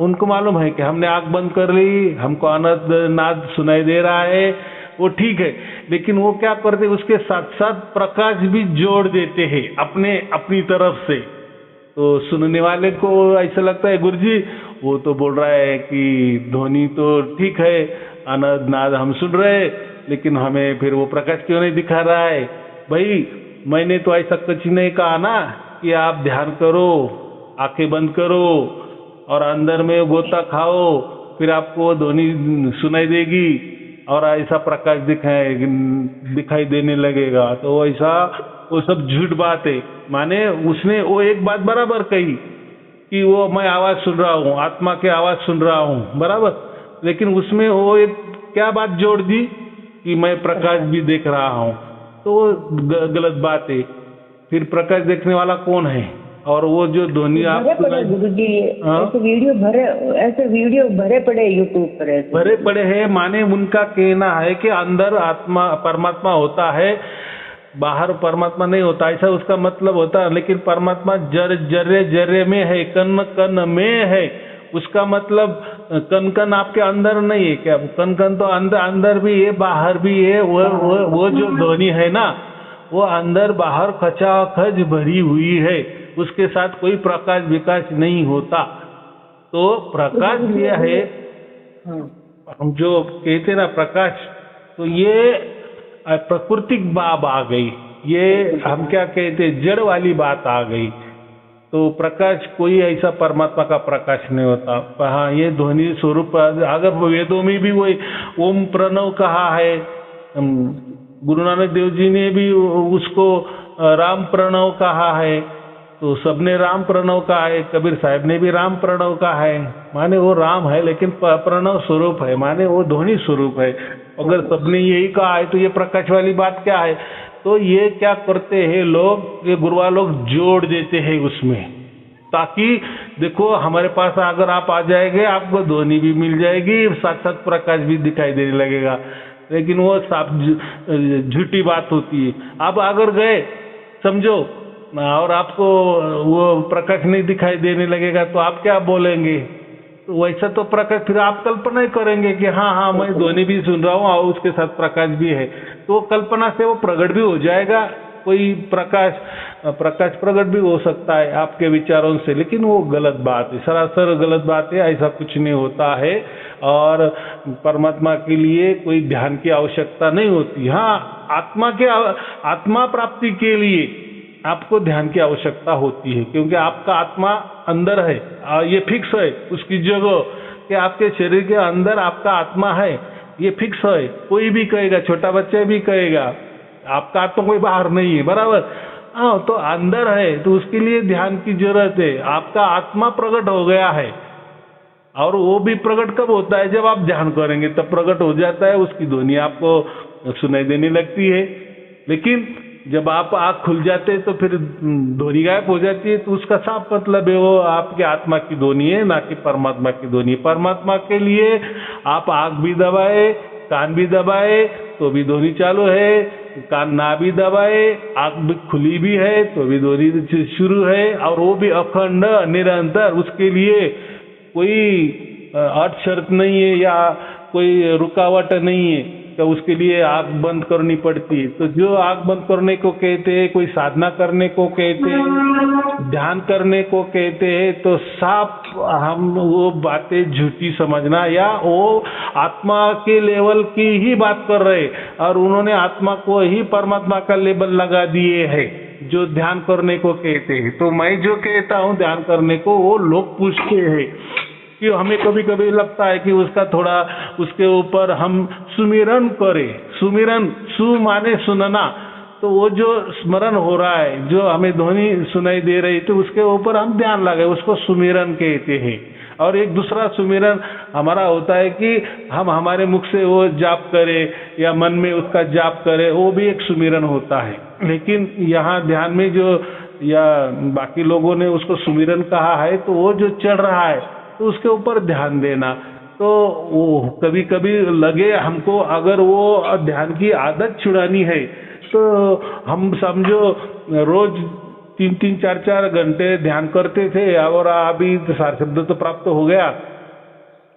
उनको मालूम है कि हमने आंख बंद कर ली, हमको आनंद नाद सुनाई दे रहा है, वो ठीक है। लेकिन वो क्या करते, उसके साथ साथ प्रकाश भी जोड़ देते हैं अपनी तरफ से। तो सुनने वाले को ऐसा लगता है, गुरुजी वो तो बोल रहा है कि ध्वनि तो ठीक है, आनंद नाद हम सुन रहे हैं, लेकिन हमें फिर वो प्रकाश क्यों नहीं दिखा रहा है? भाई मैंने तो ऐसा कुछ नहीं कहा ना कि आप ध्यान करो, आंखें बंद करो और अंदर में गोता खाओ, फिर आपको ध्वनि सुनाई देगी और ऐसा प्रकाश दिखाई देने लगेगा। तो ऐसा वो सब झूठ बात है। माने उसने वो एक बात बराबर कही कि वो मैं आवाज सुन रहा हूँ, आत्मा की आवाज सुन रहा हूँ, बराबर। लेकिन उसमें वो एक क्या बात जोड़ दी कि मैं प्रकाश भी देख रहा हूँ, तो वो गलत बात है। फिर प्रकाश देखने वाला कौन है? और वो जो ध्वनि आप गुरुजी ऐसे वीडियो भरे पड़े यूट्यूब पर, ऐसे भरे पड़े हैं। माने उनका कहना है कि अंदर आत्मा परमात्मा होता है, बाहर परमात्मा नहीं होता, ऐसा उसका मतलब होता है। लेकिन परमात्मा जर्रे जर्रे में है, कण कण में है। उसका मतलब कण कण आपके अंदर नहीं है क्या? कण कण तो अंदर भी है, बाहर भी है। वो जो ध्वनि है ना, वो अंदर बाहर खचाखच भरी हुई है, उसके साथ कोई प्रकाश विकास नहीं होता। तो प्रकाश यह है, हम जो कहते ना प्रकाश, तो ये प्राकृतिक बात आ गई, ये हम क्या कहते जड़ वाली बात आ गई। तो प्रकाश कोई ऐसा परमात्मा का प्रकाश नहीं होता। हाँ, ये ध्वनि स्वरूप, अगर वेदों में भी वही ओम प्रणव कहा है, गुरु नानक देव जी ने भी उसको राम प्रणव कहा है, तो सबने राम प्रणव कहा है। कबीर साहब ने भी राम प्रणव कहा है, माने वो राम है लेकिन प्रणव स्वरूप है, माने वो ध्वनि स्वरूप है। अगर सबने यही कहा है तो ये प्रकाश वाली बात क्या है? तो ये क्या करते हैं लोग, ये गुरुआ लोग जोड़ देते हैं उसमें, ताकि देखो हमारे पास अगर आप आ जाएंगे आपको ध्वनि भी मिल जाएगी, साथ साथ प्रकाश भी दिखाई देने लगेगा। लेकिन वो साफ झूठी बात होती है। आप अगर गए समझो और आपको वो प्रकाश नहीं दिखाई देने लगेगा तो आप क्या बोलेंगे? तो वैसा तो प्रकाश, फिर आप कल्पना ही करेंगे कि हाँ मैं ध्वनि भी सुन रहा हूँ और उसके साथ प्रकाश भी है, तो कल्पना से वो प्रकट भी हो जाएगा। कोई प्रकाश प्रकट भी हो सकता है आपके विचारों से, लेकिन वो गलत बात है, सरासर गलत बात है। ऐसा कुछ नहीं होता है और परमात्मा के लिए कोई ध्यान की आवश्यकता नहीं होती। हाँ, आत्मा प्राप्ति के लिए आपको ध्यान की आवश्यकता होती है, क्योंकि आपका आत्मा अंदर है, ये फिक्स है उसकी जगह कि आपके शरीर के अंदर आपका आत्मा है, ये फिक्स है। कोई भी कहेगा, छोटा बच्चा भी कहेगा आपका आत्मा कोई बाहर नहीं है, बराबर। हाँ, तो अंदर है, तो उसके लिए ध्यान की जरूरत है। आपका आत्मा प्रकट हो गया है, और वो भी प्रकट कब होता है? जब आप ध्यान करेंगे तब प्रकट हो जाता है, उसकी ध्वनि आपको सुनाई देने लगती है। लेकिन जब आप आँख खुल जाते हैं तो फिर ध्वनि गायब हो जाती है। तो उसका साफ मतलब है वो आपके आत्मा की ध्वनि है, ना कि परमात्मा की ध्वनि। परमात्मा के लिए आप आँख भी दबाए, कान भी दबाए तो भी ध्वनि चालू है, कान ना भी दबाए, आँख भी खुली भी है तो भी ध्वनि शुरू है, और वो भी अखंड निरंतर। उसके लिए कोई अट शर्त नहीं है या कोई रुकावट नहीं है, तो उसके लिए आँख बंद करनी पड़ती है। तो जो आँख बंद करने को कहते हैं, कोई साधना करने को कहते हैं, ध्यान करने को कहते हैं, तो साफ हम वो बातें झूठी समझना, या वो आत्मा के लेवल की ही बात कर रहे, और उन्होंने आत्मा को ही परमात्मा का लेबल लगा दिए है जो ध्यान करने को कहते हैं। तो मैं जो कहता हूँ ध्यान करने को, वो लोग पूछते हैं कि हमें कभी कभी लगता है कि उसका थोड़ा उसके ऊपर हम सुमिरन करें। सुमिरन, सु माने सुनना, तो वो जो स्मरण हो रहा है, जो हमें ध्वनि सुनाई दे रही, तो उसके ऊपर हम ध्यान लगाए, उसको सुमिरन कहते हैं। और एक दूसरा सुमिरन हमारा होता है कि हम हमारे मुख से वो जाप करें या मन में उसका जाप करें, वो भी एक सुमिरन होता है। लेकिन यहाँ ध्यान में जो या बाकी लोगों ने उसको सुमिरन कहा है, तो वो जो चल रहा है तो उसके ऊपर ध्यान देना। तो वो कभी कभी लगे हमको, अगर वो ध्यान की आदत छुड़ानी है तो हम समझो रोज 3-3, 4-4 घंटे ध्यान करते थे, और अभी सार शब्द तो प्राप्त हो गया,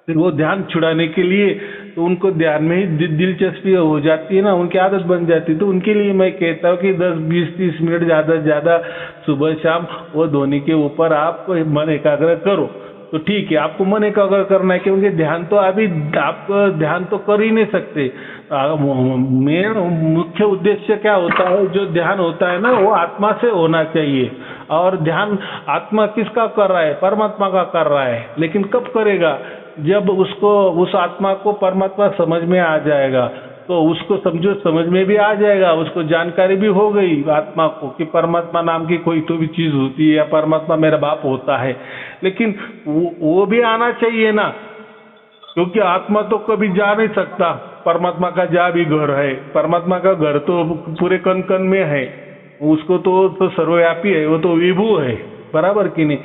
फिर वो ध्यान छुड़ाने के लिए तो उनको ध्यान में ही दिलचस्पी हो जाती है ना, उनकी आदत बन जाती है। तो उनके लिए मैं कहता हूँ कि 10, 20, 30 मिनट ज़्यादा से ज़्यादा सुबह शाम वो ध्वनि के ऊपर आप मन एकाग्र करो। तो ठीक है, आपको मन एकाग्र करना है, क्योंकि ध्यान तो अभी आप ध्यान तो कर ही नहीं सकते। मेन मुख्य उद्देश्य क्या होता है? जो ध्यान होता है ना, वो आत्मा से होना चाहिए। और ध्यान आत्मा किसका कर रहा है? परमात्मा का कर रहा है। लेकिन कब करेगा? जब उसको, उस आत्मा को परमात्मा समझ में आ जाएगा, तो उसको समझो समझ में भी आ जाएगा, उसको जानकारी भी हो गई आत्मा को कि परमात्मा नाम की कोई तो भी चीज होती है, या परमात्मा मेरा बाप होता है। लेकिन वो भी आना चाहिए ना, क्योंकि आत्मा तो कभी जा नहीं सकता। परमात्मा का जा भी घर है, परमात्मा का घर तो पूरे कण कण में है, उसको तो सर्वव्यापी है, वो तो विभू है, बराबर कि नहीं?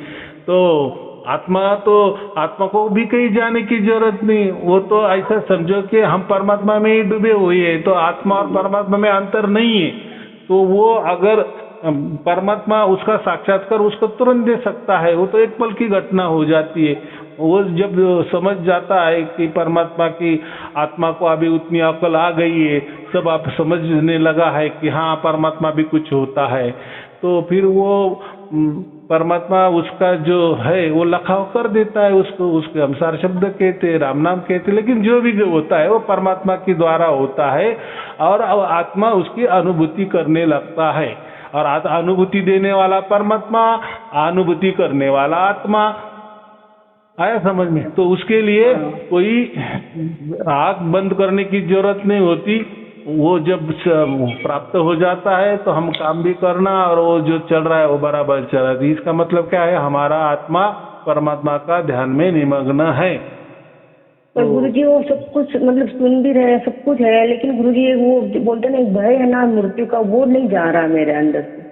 तो आत्मा को भी कहीं जाने की जरूरत नहीं। वो तो ऐसा समझो कि हम परमात्मा में ही डूबे हुए हैं, तो आत्मा और परमात्मा में अंतर नहीं है। तो वो अगर परमात्मा उसका साक्षात्कार उसको तुरंत दे सकता है, वो तो एक पल की घटना हो जाती है। वो जब समझ जाता है कि परमात्मा की आत्मा को अभी उतनी अकल आ गई है, सब आप समझने लगा है कि हाँ परमात्मा भी कुछ होता है, तो फिर वो परमात्मा उसका जो है वो लखाव कर देता है उसको। उसके हम सार शब्द कहते हैं, राम नाम कहते हैं, लेकिन जो भी होता है वो परमात्मा के द्वारा होता है, और आत्मा उसकी अनुभूति करने लगता है। और अनुभूति देने वाला परमात्मा, अनुभूति करने वाला आत्मा। आया समझ में? तो उसके लिए कोई आँख बंद करने की जरूरत नहीं होती। वो जब प्राप्त हो जाता है तो हम काम भी करना, और वो जो चल रहा है वो बराबर चल रहा है। इसका मतलब क्या है? हमारा आत्मा परमात्मा का ध्यान में निमग्न है। पर गुरुजी वो सब कुछ मतलब सुन भी रहे हैं, सब कुछ है, लेकिन गुरुजी वो बोलते ना भय है ना मृत्यु का, वो नहीं जा रहा मेरे अंदर से।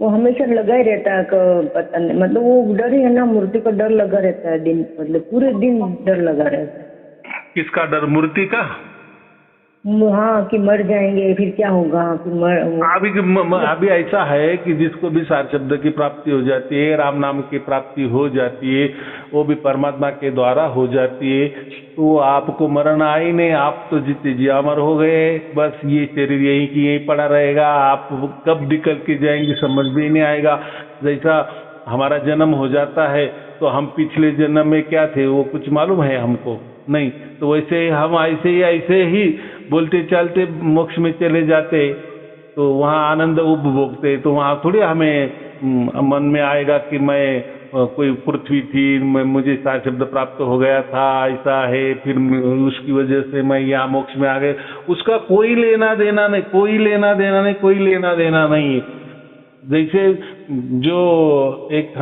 वो हमेशा लगा ही रहता है, पता नहीं, मतलब वो डर ही है ना, मृत्यु का डर लगा रहता है दिन, मतलब पूरे दिन डर लगा रहता है। किसका डर? मूर्ति का? हाँ कि मर जाएंगे फिर क्या होगा, फिर अभी ऐसा है कि जिसको भी सार शब्द की प्राप्ति हो जाती है, राम नाम की प्राप्ति हो जाती है, वो भी परमात्मा के द्वारा हो जाती है, तो आपको मरण आ ही नहीं। आप तो जीते जी अमर हो गए, बस ये शरीर यहीं की यहीं पड़ा रहेगा। आप कब निकल के जाएंगे समझ भी नहीं आएगा। जैसा हमारा जन्म हो जाता है तो हम पिछले जन्म में क्या थे वो कुछ मालूम है हमको नहीं, तो वैसे हम ऐसे ही बोलते चलते मोक्ष में चले जाते, तो वहाँ आनंद उपभोगते, तो वहाँ थोड़ी हमें मन में आएगा कि मैं कोई पृथ्वी थी, मुझे सार शब्द प्राप्त हो गया था, ऐसा है, फिर उसकी वजह से मैं यहाँ मोक्ष में आ गए। उसका कोई लेना देना नहीं, कोई लेना देना नहीं, कोई लेना देना नहीं है। जैसे जो एक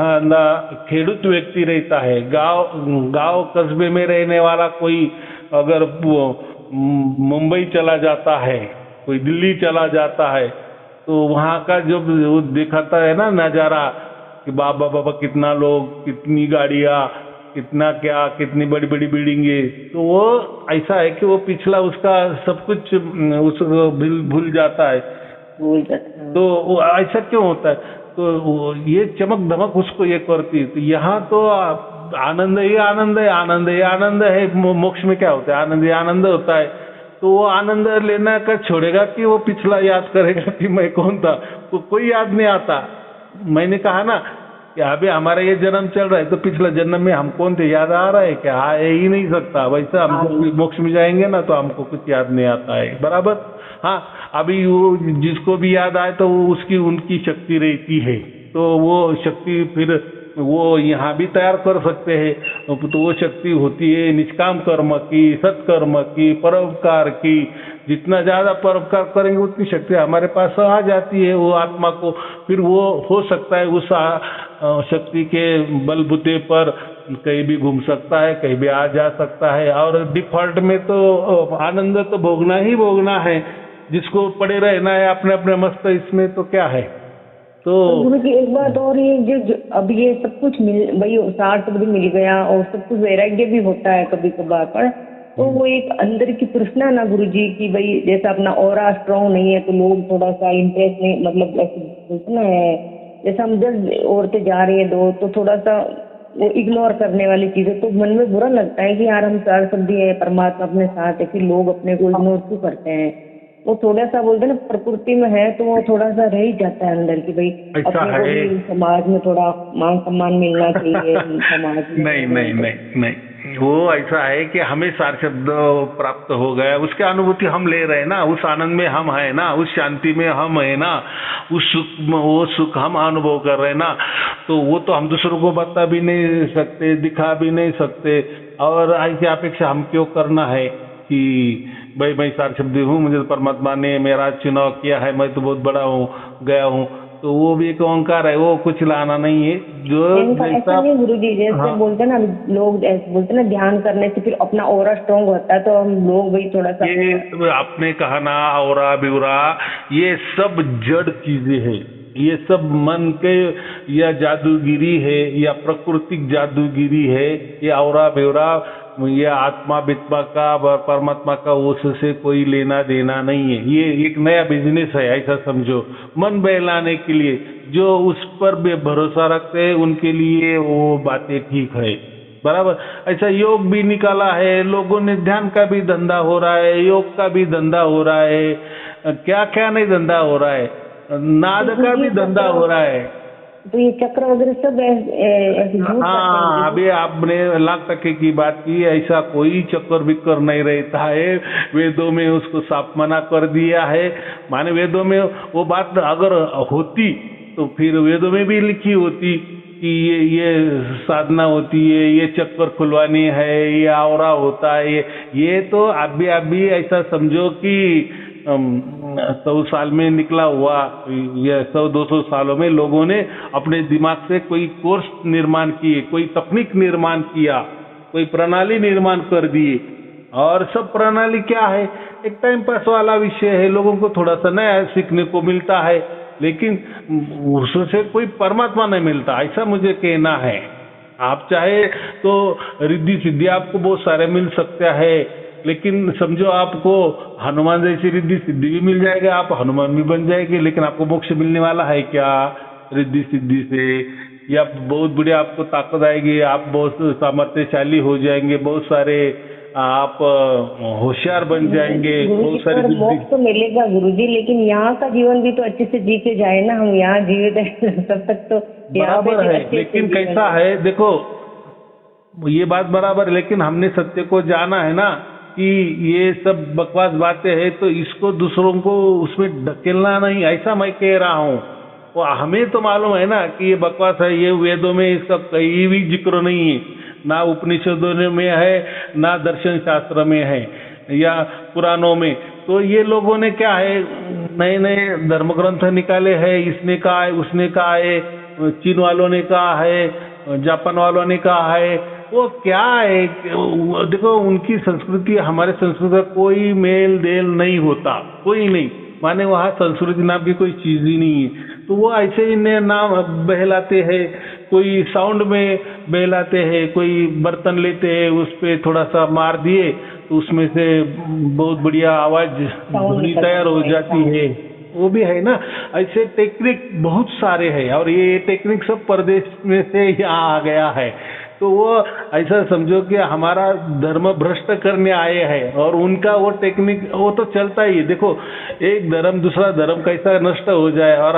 खेडूत व्यक्ति रहता है, गांव कस्बे में रहने वाला कोई अगर मुंबई चला जाता है, कोई दिल्ली चला जाता है, तो वहाँ का जो दिखाता है ना नज़ारा कि बाबा बाबा कितना लोग, कितनी गाड़ियाँ, कितना क्या, कितनी बड़ी बड़ी बिल्डिंगे, तो वो ऐसा है कि वो पिछला उसका सब कुछ उसको भूल जाता है। तो वो ऐसा क्यों होता है? तो ये चमक धमक उसको ये करती है। तो यहाँ तो आनंद ही आनंद है, आनंद ही आनंद है। मोक्ष में क्या होता है? आनंद ही आनंद होता है। तो वो आनंद लेना का छोड़ेगा कि वो पिछला याद करेगा कि मैं कौन था? तो कोई याद नहीं आता। मैंने कहा ना कि अभी हमारा ये जन्म चल रहा है, तो पिछला जन्म में हम कौन थे याद आ रहा है क्या? आ ही नहीं सकता। वैसा हमको मोक्ष में जाएंगे ना तो हमको कुछ याद नहीं आता है, बराबर। हाँ, अभी वो जिसको भी याद आए तो उसकी उनकी शक्ति रहती है, तो वो शक्ति फिर वो यहाँ भी तैयार कर सकते हैं। तो वो शक्ति होती है निष्काम कर्म की, सत्कर्म की, परोपकार की। जितना ज़्यादा परोपकार करेंगे उतनी शक्ति हमारे पास आ जाती है वो आत्मा को। फिर वो हो सकता है उस शक्ति के बलबूते पर कहीं भी घूम सकता है, कहीं भी आ जा सकता है। और डिफॉल्ट में तो आनंद तो भोगना ही भोगना है, जिसको पड़े रहना है अपने अपने मस्त, इसमें तो क्या है। तो गुरु जी एक बात और, ये जो अब ये सब कुछ भाई सार शब्द मिल गया और सब कुछ वैराग्य भी होता है कभी कभार पर, तो वो एक अंदर की तृष्णा ना गुरु जी की, भाई जैसा अपना ऑरा स्ट्रांग नहीं है तो लोग थोड़ा सा इंटरेस्ट नहीं, मतलब ऐसे ना है जैसा हम जब औरतें जा रही है दो तो थोड़ा सा वो इग्नोर करने वाली चीजें, तो मन में बुरा लगता है कि यार हम सार शब्द है, परमात्मा अपने साथ है, फिर लोग अपने को इग्नोर क्यों करते हैं। वो थोड़ा सा बोलते हैं ना प्रकृति में है तो वो थोड़ा सा रह ही जाता है अंदर की, भाई अपने को भी समाज में थोड़ा मान सम्मान मिलना चाहिए समाज में। नहीं नहीं नहीं नहीं, वो ऐसा है कि हमें सार शब्द प्राप्त हो गया, उसकी अनुभूति हम ले रहे हैं ना, उस आनंद में हम है ना, उस शांति में हम है ना, उस सुख, वो सुख हम अनुभव कर रहे हैं ना। तो वो तो हम दूसरों को बता भी नहीं सकते, दिखा भी नहीं सकते। और ऐसी अपेक्षा हम क्यों करना है कि भाई मैं सार शब्द हूँ, मुझे तो परमात्मा ने मेरा चुनाव किया है, मैं तो बहुत बड़ा हूँ, गया हूँ। तो वो भी एक ओंकार है, वो कुछ लाना नहीं है। जो ऐसा नहीं गुरु जी, जैसे बोलते ना लोग, ऐसे बोलते ना ध्यान करने से फिर अपना ऑरा स्ट्रांग होता है, तो हम लोग वही थोड़ा सा, ये आपने कहा ना ऑरा बिवरा, ये सब जड़ चीजें हैं, ये सब मन के या जादूगिरी है या प्राकृतिक जादूगिरी है। ये ऑरा बिवरा, ये आत्मा बित्मा का परमात्मा का उससे कोई लेना देना नहीं है। ये एक नया बिजनेस है, ऐसा समझो। मन बहलाने के लिए जो उस पर भरोसा रखते हैं उनके लिए वो बातें ठीक है, बराबर। ऐसा योग भी निकाला है लोगों ने, ध्यान का भी धंधा हो रहा है, योग का भी धंधा हो रहा है, क्या क्या नहीं धंधा हो रहा है, नाद का भी धंधा हो रहा है। तो ये चक्र वगैरह सब ऐसे। हाँ, अभी आपने लाख टके की बात की, ऐसा कोई चक्कर बिक्कर नहीं रहता है। वेदों में उसको साफ मना कर दिया है। माने वेदों में वो बात अगर होती तो फिर वेदों में भी लिखी होती कि ये साधना होती है, ये चक्कर खुलवानी है, ये आवरा होता है। ये तो अभी ऐसा समझो कि 100 साल में निकला हुआ, या 100-200 सालों में लोगों ने अपने दिमाग से कोई कोर्स निर्माण किए, कोई तकनीक निर्माण किया, कोई प्रणाली निर्माण कर दिए। और सब प्रणाली क्या है? एक टाइम पास वाला विषय है, लोगों को थोड़ा सा नया सीखने को मिलता है, लेकिन उससे कोई परमात्मा नहीं मिलता, ऐसा मुझे कहना है। आप चाहे तो रिद्धि सिद्धि आपको बहुत सारे मिल सकता है, लेकिन समझो आपको हनुमान जैसी रिद्धि सिद्धि भी मिल जाएगा, आप हनुमान भी बन जाएंगे, लेकिन आपको मोक्ष मिलने वाला है क्या रिद्धि सिद्धि से? या बहुत बड़ी आपको ताकत आएगी, आप बहुत सामर्थ्यशाली हो जाएंगे, बहुत सारे आप होशियार बन जाएंगे, बहुत सारी गुरुजी, बुद्धि। मोक्ष तो मिलेगा गुरुजी, लेकिन यहाँ का जीवन भी तो अच्छे से जी के जाए ना, हम यहाँ जीवित हैं तब तक तो यहाँ पे बराबर भी है, अच्छे से लेकिन जीवन कैसा है, देखो ये बात बराबर है, लेकिन हमने सत्य को जाना है ना कि ये सब बकवास बातें हैं, तो इसको दूसरों को उसमें ढकेलना नहीं, ऐसा मैं कह रहा हूँ। वो हमें तो मालूम है ना कि ये बकवास है, ये वेदों में इसका कहीं भी जिक्र नहीं है, ना उपनिषदों में है, ना दर्शन शास्त्र में है, या पुराणों में। तो ये लोगों ने क्या है, नए नए धर्म ग्रंथ निकाले हैं, इसने कहा है, उसने कहा है, चीन वालों ने कहा है, जापान वालों ने कहा है। वो क्या है, देखो उनकी संस्कृति हमारे संस्कृति का कोई मेल देल नहीं होता, कोई नहीं, माने वहाँ संस्कृति नाम की कोई चीज ही नहीं है। तो वो ऐसे ही नाम बहलाते हैं, कोई साउंड में बहलाते हैं, कोई बर्तन लेते हैं, उस पर थोड़ा सा मार दिए तो उसमें से बहुत बढ़िया आवाज ध्वनि तैयार हो जाती है, वो भी है ना। ऐसे टेक्निक बहुत सारे हैं, और ये टेक्निक सब परदेश में से यहाँ आ गया है। तो वो ऐसा समझो कि हमारा धर्म भ्रष्ट करने आए हैं, और उनका वो टेक्निक वो तो चलता ही है। देखो एक धर्म दूसरा धर्म कैसा नष्ट हो जाए, और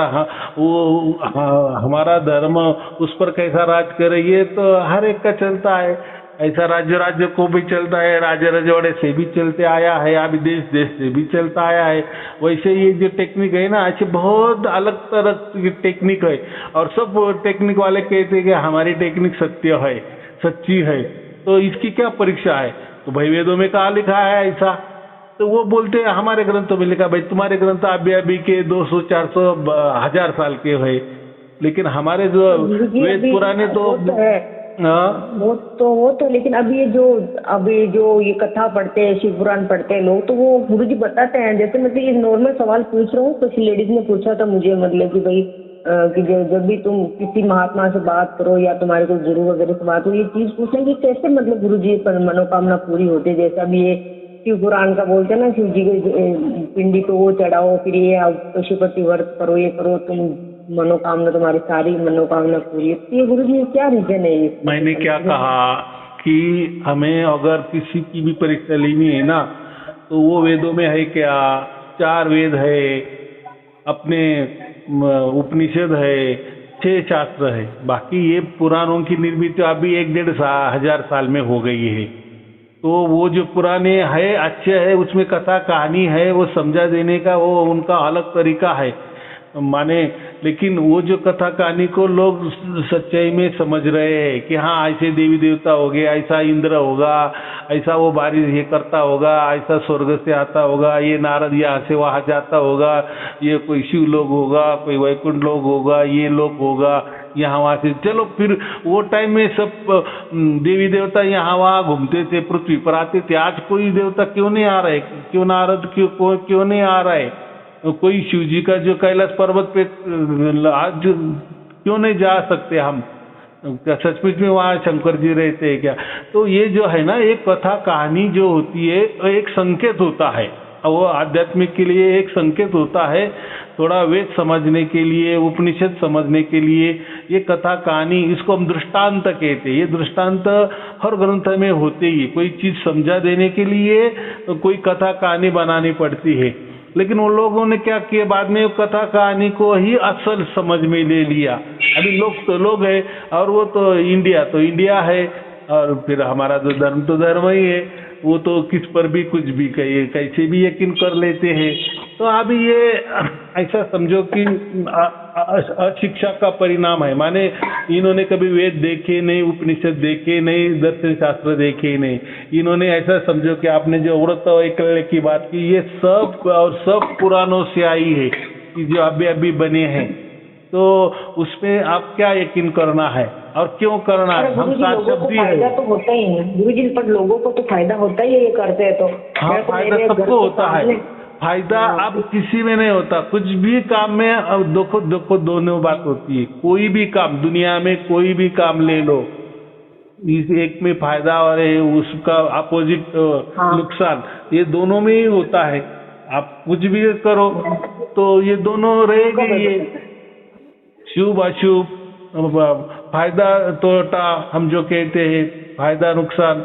हमारा धर्म उस पर कैसा राज करे, ये तो हर एक का चलता है। ऐसा राज्य को भी चलता है, राजा रजवाड़े से भी चलते आया है, अभी देश से भी चलता आया है। वैसे ये जो टेक्निक है ना, ऐसे बहुत अलग तरह की टेक्निक है, और सब टेक्निक वाले कहते हैं कि हमारी टेक्निक सत्य है, सच्ची है, तो इसकी क्या परीक्षा है? तो भाई वेदों में कहा लिखा है ऐसा, तो वो बोलते हैं हमारे ग्रंथों में लिखा। भाई तुम्हारे ग्रंथ अभी के 200 400 1000 साल के है, लेकिन हमारे जो वेद पुराने तो वो तो लेकिन अभी जो ये कथा पढ़ते हैं, शिव पुराण पढ़ते हैं लोग, तो वो गुरुजी बताते हैं। जैसे मतलब ये नॉर्मल सवाल पूछ रहा हूँ, कुछ लेडीज ने पूछा था मुझे, मतलब कि भाई कि जब भी तुम किसी महात्मा से बात करो या तुम्हारे कोई गुरु वगैरह से बात हो, ये चीज पूछना कि कैसे मतलब गुरुजी पर मनोकामना पूरी होती है। जैसा भी ये शिव पुराण का बोलते हैं ना, शिव जी के पिंडी को वो चढ़ाओ, फिर ये पशुपति व्रत करो, ये करो, तुम मनोकामना, तुम्हारी सारी मनोकामना पूरी है। ये गुरुजी क्या रीजन है? मैंने क्या कहा कि हमें अगर किसी की भी परीक्षा लेनी है ना, तो वो वेदों में है क्या, 4 वेद है, अपने उपनिषद है, 6 शास्त्र है, बाकी ये पुराणों की निर्मित अभी 1-1.5 हजार साल में हो गई है। तो वो जो पुराने है अच्छे है, उसमें कथा कहानी है, वो समझा देने का वो उनका अलग तरीका है माने। लेकिन वो जो कथा कहानी को लोग सच्चाई में समझ रहे हैं कि हाँ ऐसे देवी देवता हो गए, ऐसा इंद्र होगा, ऐसा वो बारिश ये करता होगा, ऐसा स्वर्ग से आता होगा, ये नारद यहाँ से वहाँ जाता होगा, ये कोई शिव लोग होगा, कोई वैकुंठ लोग होगा, ये लोग होगा, यहाँ वहाँ से। चलो फिर वो टाइम में सब देवी देवता यहाँ वहाँ घूमते थे, पृथ्वी पर आते थे। आज कोई देवता क्यों नहीं आ रहा है? क्यों नारद क्यों नहीं आ रहा है? कोई शिव जी का जो कैलाश पर्वत पे आज क्यों नहीं जा सकते हम? क्या सचमुच में वहाँ शंकर जी रहते हैं क्या? तो ये जो है ना, एक कथा कहानी जो होती है एक संकेत होता है, वो आध्यात्मिक के लिए एक संकेत होता है, थोड़ा वेद समझने के लिए, उपनिषद समझने के लिए ये कथा कहानी, इसको हम दृष्टांत कहते हैं। ये दृष्टांत हर ग्रंथ में होते ही, कोई चीज समझा देने के लिए कोई कथा कहानी बनानी पड़ती है। लेकिन उन लोगों ने क्या किया, बाद में कथा कहानी को ही असल समझ में ले लिया। अभी लोग तो लोग है, और वो तो इंडिया है, और फिर हमारा तो धर्म ही है, वो तो किस पर भी कुछ भी कहिए, कैसे भी यकीन कर लेते हैं। तो अभी ये ऐसा समझो कि अशिक्षा का परिणाम है, माने इन्होंने कभी वेद देखे नहीं, उपनिषद देखे नहीं, दर्शन शास्त्र देखे नहीं। इन्होंने ऐसा समझो कि आपने जो व्रत एकल्य की बात की, ये सब पुराणों से आई है कि जो अभी बने हैं, तो उसमें आप क्या यकीन करना है और क्यों करना है? हम साथ शब्दी है। फायदा तो होता ही है गुरुजी, पर लोगों को तो फायदा होता ही है, ये करते हैं तो। हाँ, फायदा सबको होता है, फायदा अब किसी में नहीं होता। कुछ भी काम में अब देखो दोनों बात होती है। कोई भी काम दुनिया में, कोई भी काम ले लो, इस एक में फायदा और उसका अपोजिट हाँ। नुकसान, ये दोनों में ही होता है। आप कुछ भी करो तो ये दोनों रहेगी, ये शुभ अशुभ, फायदा तोटा हम जो कहते हैं, फायदा नुकसान,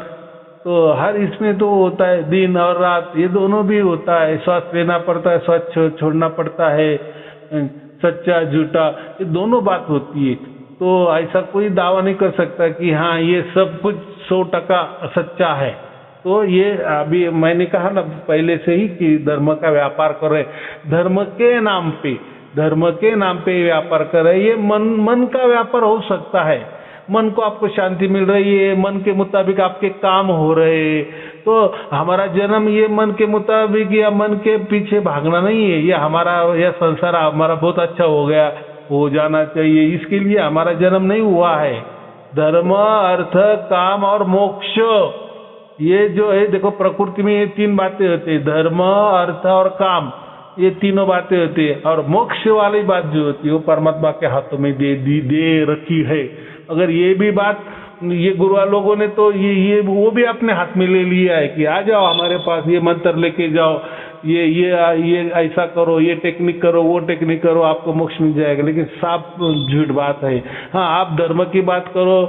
तो हर इसमें तो होता है। दिन और रात ये दोनों भी होता है, श्वास लेना पड़ता है, श्वास छोड़ना पड़ता है, सच्चा झूठा, ये दोनों बात होती है। तो ऐसा कोई दावा नहीं कर सकता कि हाँ ये सब कुछ 100% सच्चा है। तो ये अभी मैंने कहा ना पहले से ही कि धर्म का व्यापार कर रहे, धर्म के नाम पे व्यापार कर रहे। ये मन का व्यापार हो सकता है, मन को आपको शांति मिल रही है, मन के मुताबिक आपके काम हो रहे, तो हमारा जन्म ये मन के मुताबिक या मन के पीछे भागना नहीं है। ये हमारा यह संसार हमारा बहुत अच्छा हो गया, हो जाना चाहिए, इसके लिए हमारा जन्म नहीं हुआ है। धर्म, अर्थ, काम और मोक्ष, ये जो है देखो प्रकृति में ये 3 बातें होती है, धर्म, अर्थ और काम, ये तीनों बातें होती है। और मोक्ष वाली बात जो होती है वो परमात्मा के हाथों में दे रखी है। अगर ये भी बात ये गुरुआ लोगों ने तो ये वो भी अपने हाथ में ले लिया है कि आ जाओ हमारे पास, ये मंत्र लेके जाओ, ये ऐसा करो, ये टेक्निक करो, वो टेक्निक करो, आपको मोक्ष मिल जाएगा। लेकिन साफ झूठ बात है। हाँ, आप धर्म की बात करो,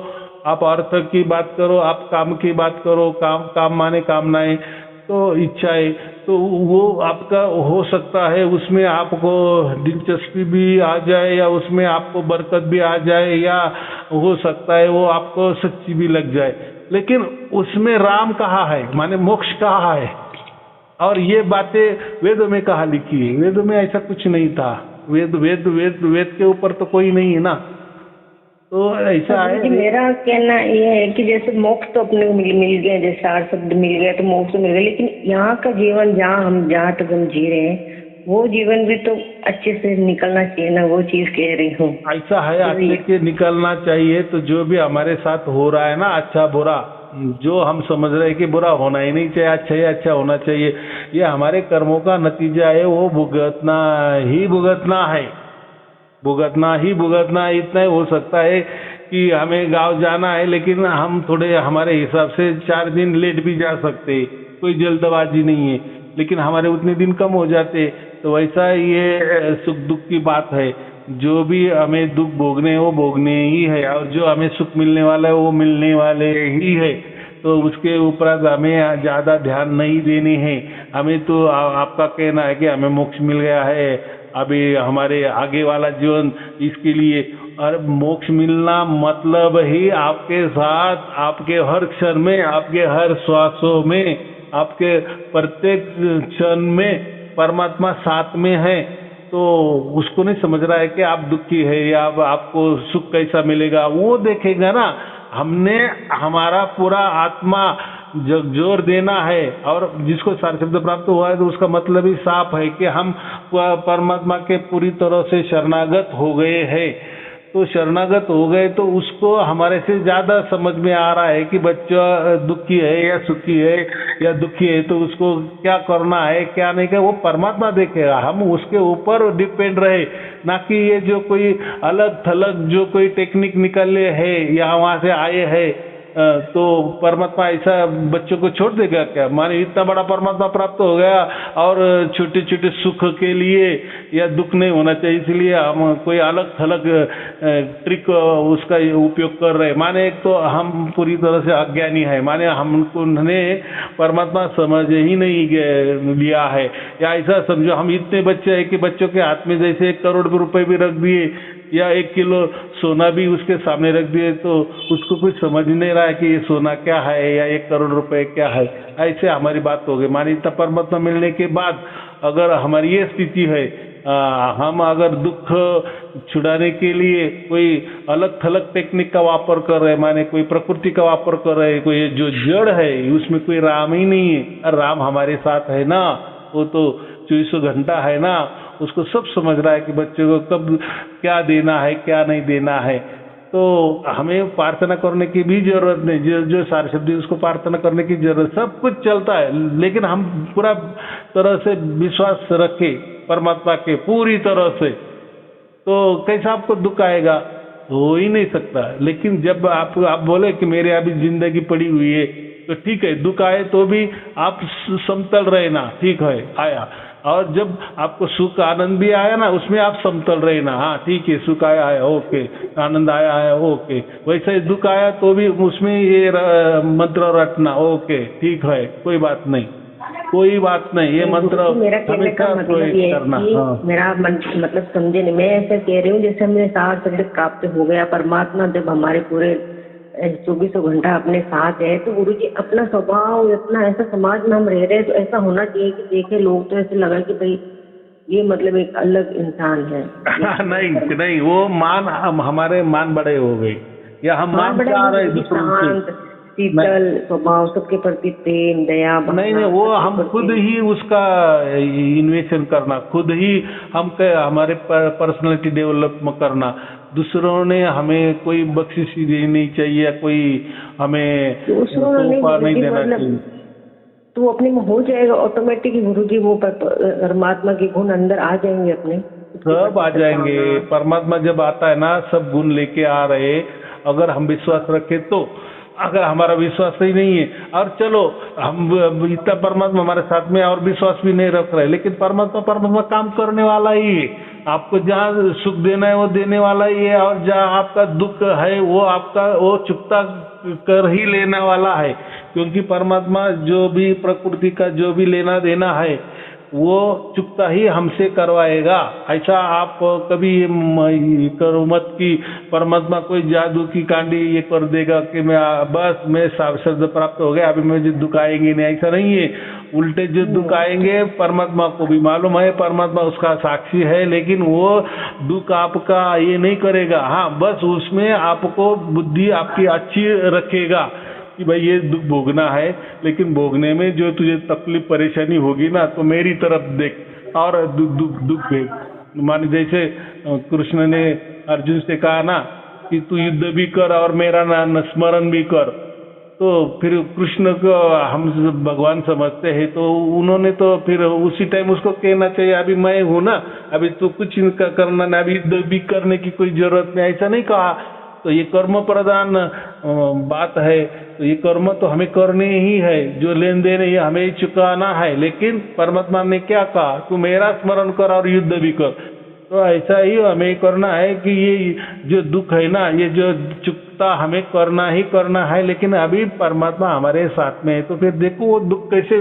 आप अर्थ की बात करो, आप काम की बात करो, काम माने कामनाएं, तो इच्छाएं, तो वो आपका हो सकता है, उसमें आपको दिलचस्पी भी आ जाए या उसमें आपको बरकत भी आ जाए, या हो सकता है वो आपको सच्ची भी लग जाए। लेकिन उसमें राम कहाँ है, माने मोक्ष कहाँ है? और ये बातें वेदों में कहाँ लिखी है? वेदों में ऐसा कुछ नहीं था। वेद के ऊपर तो कोई नहीं है ना। तो ऐसा है कि मेरा कहना ये है कि जैसे मोक्ष तो अपने को मिल गया, जैसे 4 शब्द मिल गया तो मोक्ष तो मिल गया, लेकिन यहाँ का जीवन जहाँ तक हम जी रहे हैं वो जीवन भी तो अच्छे से निकलना चाहिए ना, वो चीज कह रही हूँ। ऐसा है, अच्छे से निकलना चाहिए। तो जो भी हमारे साथ हो रहा है ना, अच्छा बुरा, जो हम समझ रहे हैं कि बुरा होना ही नहीं चाहिए, अच्छा ही अच्छा होना चाहिए, ये हमारे कर्मों का नतीजा है, वो भुगतना ही भुगतना है। इतना ही हो सकता है कि हमें गांव जाना है, लेकिन हम थोड़े हमारे हिसाब से 4 दिन लेट भी जा सकते, कोई जल्दबाजी नहीं है, लेकिन हमारे उतने दिन कम हो जाते। तो वैसा ये सुख दुख की बात है। जो भी हमें दुख भोगने वो भोगने ही है, और जो हमें सुख मिलने वाला है वो मिलने वाले ही है। तो उसके ऊपर हमें ज़्यादा ध्यान नहीं देने हैं। हमें तो आपका कहना है कि हमें मोक्ष मिल गया है, अभी हमारे आगे वाला जीवन इसके लिए, और मोक्ष मिलना मतलब ही आपके साथ, आपके हर क्षण में, आपके हर श्वासों में, आपके प्रत्येक क्षण में परमात्मा साथ में है। तो उसको नहीं समझ रहा है कि आप दुखी है या आपको सुख कैसा मिलेगा, वो देखेगा ना। हमने हमारा पूरा आत्मा जोर देना है, और जिसको सार शब्द प्राप्त हुआ है तो उसका मतलब ही साफ है कि हम परमात्मा के पूरी तरह से शरणागत हो गए हैं। तो शरणागत हो गए तो उसको हमारे से ज़्यादा समझ में आ रहा है कि बच्चा दुखी है या सुखी है, या दुखी है तो उसको क्या करना है क्या नहीं करना, वो परमात्मा देखेगा। हम उसके ऊपर डिपेंड रहे, ना कि ये जो कोई अलग थलग जो कोई टेक्निक निकले है या वहाँ से आए हैं, तो परमात्मा ऐसा बच्चों को छोड़ देगा क्या? माने इतना बड़ा परमात्मा प्राप्त हो गया और छोटे छोटे सुख के लिए या दुख नहीं होना चाहिए, इसलिए हम कोई अलग थलग ट्रिक उसका उपयोग कर रहे हैं। माने एक तो हम पूरी तरह से अज्ञानी है, माने हमको ने परमात्मा समझ ही नहीं लिया है। या ऐसा समझो हम इतने बच्चे हैं कि बच्चों के हाथ में जैसे 1 करोड़ रुपए भी रख दिए या 1 किलो सोना भी उसके सामने रख दिए, तो उसको कुछ समझ नहीं रहा है कि ये सोना क्या है या 1 करोड़ रुपए क्या है। ऐसे हमारी बात हो गई। मानी इतना परमात्मा मिलने के बाद अगर हमारी ये स्थिति है, हम अगर दुख छुड़ाने के लिए कोई अलग थलग टेक्निक का वापर कर रहे हैं, माने कोई प्रकृति का वापर कर रहे हैं, कोई जो जड़ है उसमें कोई राम ही नहीं है। राम हमारे साथ है ना, वो तो 24 घंटा है ना, उसको सब समझ रहा है कि बच्चे को कब क्या देना है क्या नहीं देना है। तो हमें प्रार्थना करने की भी जरूरत नहीं, जो सारे शब्द उसको प्रार्थना करने की जरूरत, सब कुछ चलता है, लेकिन हम पूरा तरह से विश्वास रखें परमात्मा के पूरी तरह से, तो कैसा आपको दुख आएगा? हो ही नहीं सकता। लेकिन जब आप बोले कि मेरे अभी जिंदगी पड़ी हुई है, तो ठीक है, दुख आए तो भी आप समतल रहना, ठीक है, आया। और जब आपको सुख आनंद भी आया ना, उसमें आप समतल रहना, हाँ ठीक है, सुख आया है, ओके, आनंद आया है, ओके। वैसे ही दुख आया तो भी उसमें ये मंत्र रटना, ओके ठीक है, कोई बात नहीं, कोई बात नहीं, ये मंत्र मेरा कहने का हमेशा मतलब ये है करना। कि हाँ मेरा मतलब समझे नहीं, मैं ऐसा कह रही हूँ जैसे हमें सार शब्द प्राप्त हो गया, परमात्मा जब हमारे पूरे 24 घंटा अपने साथ है, तो गुरु जी अपना स्वभाव इतना ऐसा समाज में हम रह रहे हैं, तो ऐसा होना चाहिए कि देखे लोग तो ऐसे लगा कि भाई ये मतलब एक अलग इंसान है। नहीं नहीं, वो मान हमारे मान बड़े हो गए, या हम मान बड़ा चाह रहे गुरु जी दूसरों शांत से। शीतल स्वभाव, सबके प्रति प्रेम दया नहीं नहीं, वो हम खुद ही उसका इन्वेशन करना, खुद ही हम हमारे पर्सनालिटी डेवलप करना। दूसरों ने हमें कोई बख्शिश देनी चाहिए, कोई हमें दूसरों ने तोहफा गुरु नहीं जी देना मतलब चाहिए। तो वो अपने में हो जाएगा ऑटोमेटिक ही गुरु जी, वो परमात्मा के गुण अंदर आ जाएंगे अपने, सब आ जाएंगे। परमात्मा जब आता है ना, सब गुण लेके आ रहे, अगर हम विश्वास रखें तो। अगर हमारा विश्वास ही नहीं है, और चलो हम इतना परमात्मा हमारे साथ में और विश्वास भी नहीं रख रहे, लेकिन परमात्मा काम करने वाला ही है। आपको जहाँ सुख देना है वो देने वाला ही है, और जहाँ आपका दुख है वो आपका वो चुकता कर ही लेने वाला है। क्योंकि परमात्मा जो भी प्रकृति का जो भी लेना देना है वो चुकता ही हमसे करवाएगा। ऐसा आप कभी करो मत कि परमात्मा कोई जादू की कांडी ये कर देगा कि बस मैं शब्द प्राप्त हो गया, अभी मुझे दुख आएंगे नहीं, ऐसा नहीं है। उल्टे जो दुख आएंगे परमात्मा को भी मालूम है, परमात्मा उसका साक्षी है, लेकिन वो दुख आपका ये नहीं करेगा। हाँ, बस उसमें आपको बुद्धि आपकी अच्छी रखेगा कि भाई ये दुख भोगना है, लेकिन भोगने में जो तुझे तकलीफ परेशानी होगी ना, तो मेरी तरफ देख और दुख भेज। मान जैसे कृष्ण ने अर्जुन से कहा ना कि तू युद्ध भी कर और मेरा नाम स्मरण भी कर, तो फिर कृष्ण को हम भगवान समझते हैं, तो उन्होंने तो फिर उसी टाइम उसको कहना चाहिए अभी मैं हूँ ना, अभी तो कुछ करना ना, अभी युद्ध भी करने की कोई जरूरत नहीं, ऐसा नहीं कहा। तो ये कर्म प्रधान बात है, तो ये कर्म तो हमें करने ही है, जो लेन देन है हमें ही चुकाना है। लेकिन परमात्मा ने क्या कहा, तू मेरा स्मरण कर और युद्ध भी कर। तो ऐसा ही हमें करना है कि ये जो दुख है ना, ये जो चुकता हमें करना ही करना है। लेकिन अभी परमात्मा हमारे साथ में है, तो फिर देखो वो दुख कैसे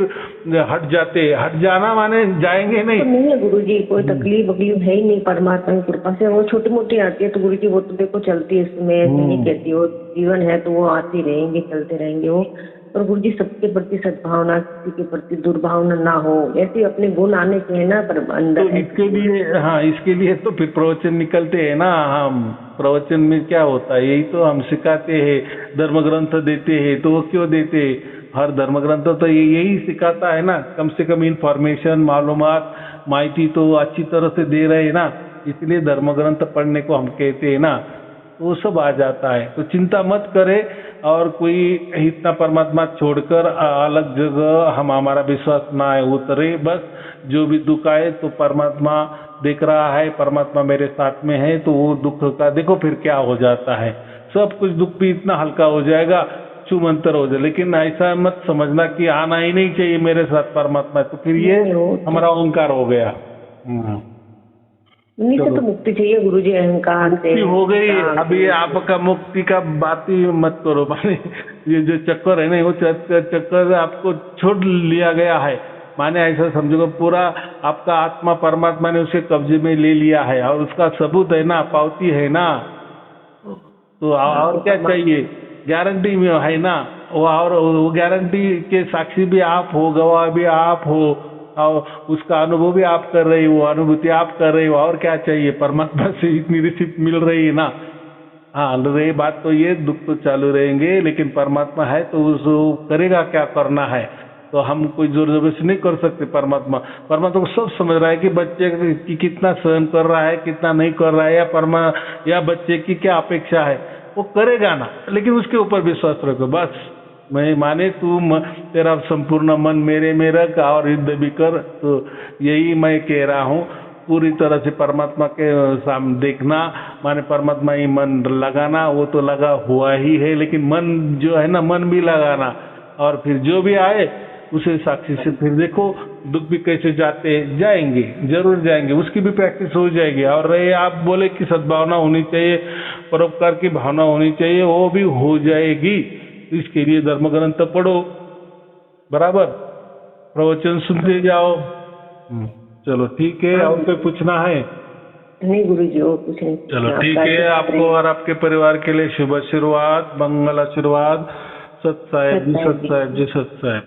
हट जाते हैं। हट जाना माने जाएंगे नहीं, तो नहीं है गुरु जी, कोई तकलीफ वकलीफ है ही नहीं, परमात्मा की कृपा से। वो छोटी मोटी आती है तो गुरु जी वो तो देखो चलती है, इसमें ऐसे नहीं कहती, वो जीवन है तो वो आती रहेंगे, चलते रहेंगे वो। और गुरु जी सबके प्रति सद्भावना, किसी के प्रति दुर्भावना ना हो, ऐसे अपने गुण आने चाहिए ना पर अंदर। तो इसके लिए हाँ, इसके लिए तो फिर प्रवचन निकलते हैं ना। हम प्रवचन में क्या होता है, यही तो हम सिखाते हैं, धर्म ग्रंथ देते हैं। तो वो क्यों देते हैं, हर धर्म ग्रंथ तो यही सिखाता है ना, कम से कम इंफॉर्मेशन मालूमात माहिती तो अच्छी तरह से दे रहे हैं ना, इसलिए धर्म ग्रंथ पढ़ने को हम कहते हैं ना, तो वो सब आ जाता है। तो चिंता मत करे, और कोई इतना परमात्मा छोड़कर अलग जगह हम हमारा विश्वास ना उतरे। बस जो भी दुख आए तो परमात्मा देख रहा है, परमात्मा मेरे साथ में है, तो वो दुख का देखो फिर क्या हो जाता है, सब कुछ दुख भी इतना हल्का हो जाएगा, छूमंतर हो जाए। लेकिन ऐसा मत समझना कि आना ही नहीं चाहिए मेरे साथ परमात्मा, तो फिर ये हमारा अहंकार हो गया। इन्हीं से तो मुक्ति चाहिए गुरु जी, अहंकार से मुक्ति हो गई। अभी आपका मुक्ति का बात ही मत करो, माने ये जो चक्कर है ना, वो चक्कर आपको छोड़ लिया गया है। माने ऐसा समझो पूरा आपका आत्मा परमात्मा ने उसके कब्जे में ले लिया है, और उसका सबूत है ना, पावती है ना, तो और क्या चाहिए, गारंटी में है ना वो, और वो गारंटी के साक्षी भी आप हो, गवाह भी आप हो, और उसका अनुभव भी आप कर रही हो, अनुभूति आप कर रही हो, और क्या चाहिए। परमात्मा से इतनी रिसिप्ट मिल रही है ना। हाँ, रही बात तो ये, दुख तो चालू रहेंगे, लेकिन परमात्मा है तो उसको करेगा क्या करना है, तो हम कोई जोर जबरदस्ती नहीं कर सकते। परमात्मा को सब समझ रहा है कि बच्चे की कितना सहन कर रहा है, कितना नहीं कर रहा है, या बच्चे की क्या अपेक्षा है, वो करेगा ना। लेकिन उसके ऊपर विश्वास रखो बस। मैं माने तू तेरा संपूर्ण मन मेरे में रख और युद्ध भी कर, तो यही मैं कह रहा हूँ। पूरी तरह से परमात्मा के सामने देखना, माने परमात्मा ही मन लगाना, वो तो लगा हुआ ही है, लेकिन मन जो है ना, मन भी लगाना, और फिर जो भी आए उसे साक्षी से फिर देखो दुख भी कैसे जाते जाएंगे, जरूर जाएंगे, उसकी भी प्रैक्टिस हो जाएगी। और रहे आप बोले कि सद्भावना होनी चाहिए, परोपकार की भावना होनी चाहिए, वो भी हो जाएगी। इसके लिए धर्म ग्रंथ पढ़ो, बराबर प्रवचन सुनते जाओ। चलो ठीक है, और कोई पूछना है? नहीं गुरुजी, और कुछ नहीं। चलो ठीक है, आपको और आपके परिवार के लिए शुभ आशीर्वाद, मंगल आशीर्वाद। सत साहेब जी, सत साहेब जी, सत साहेब।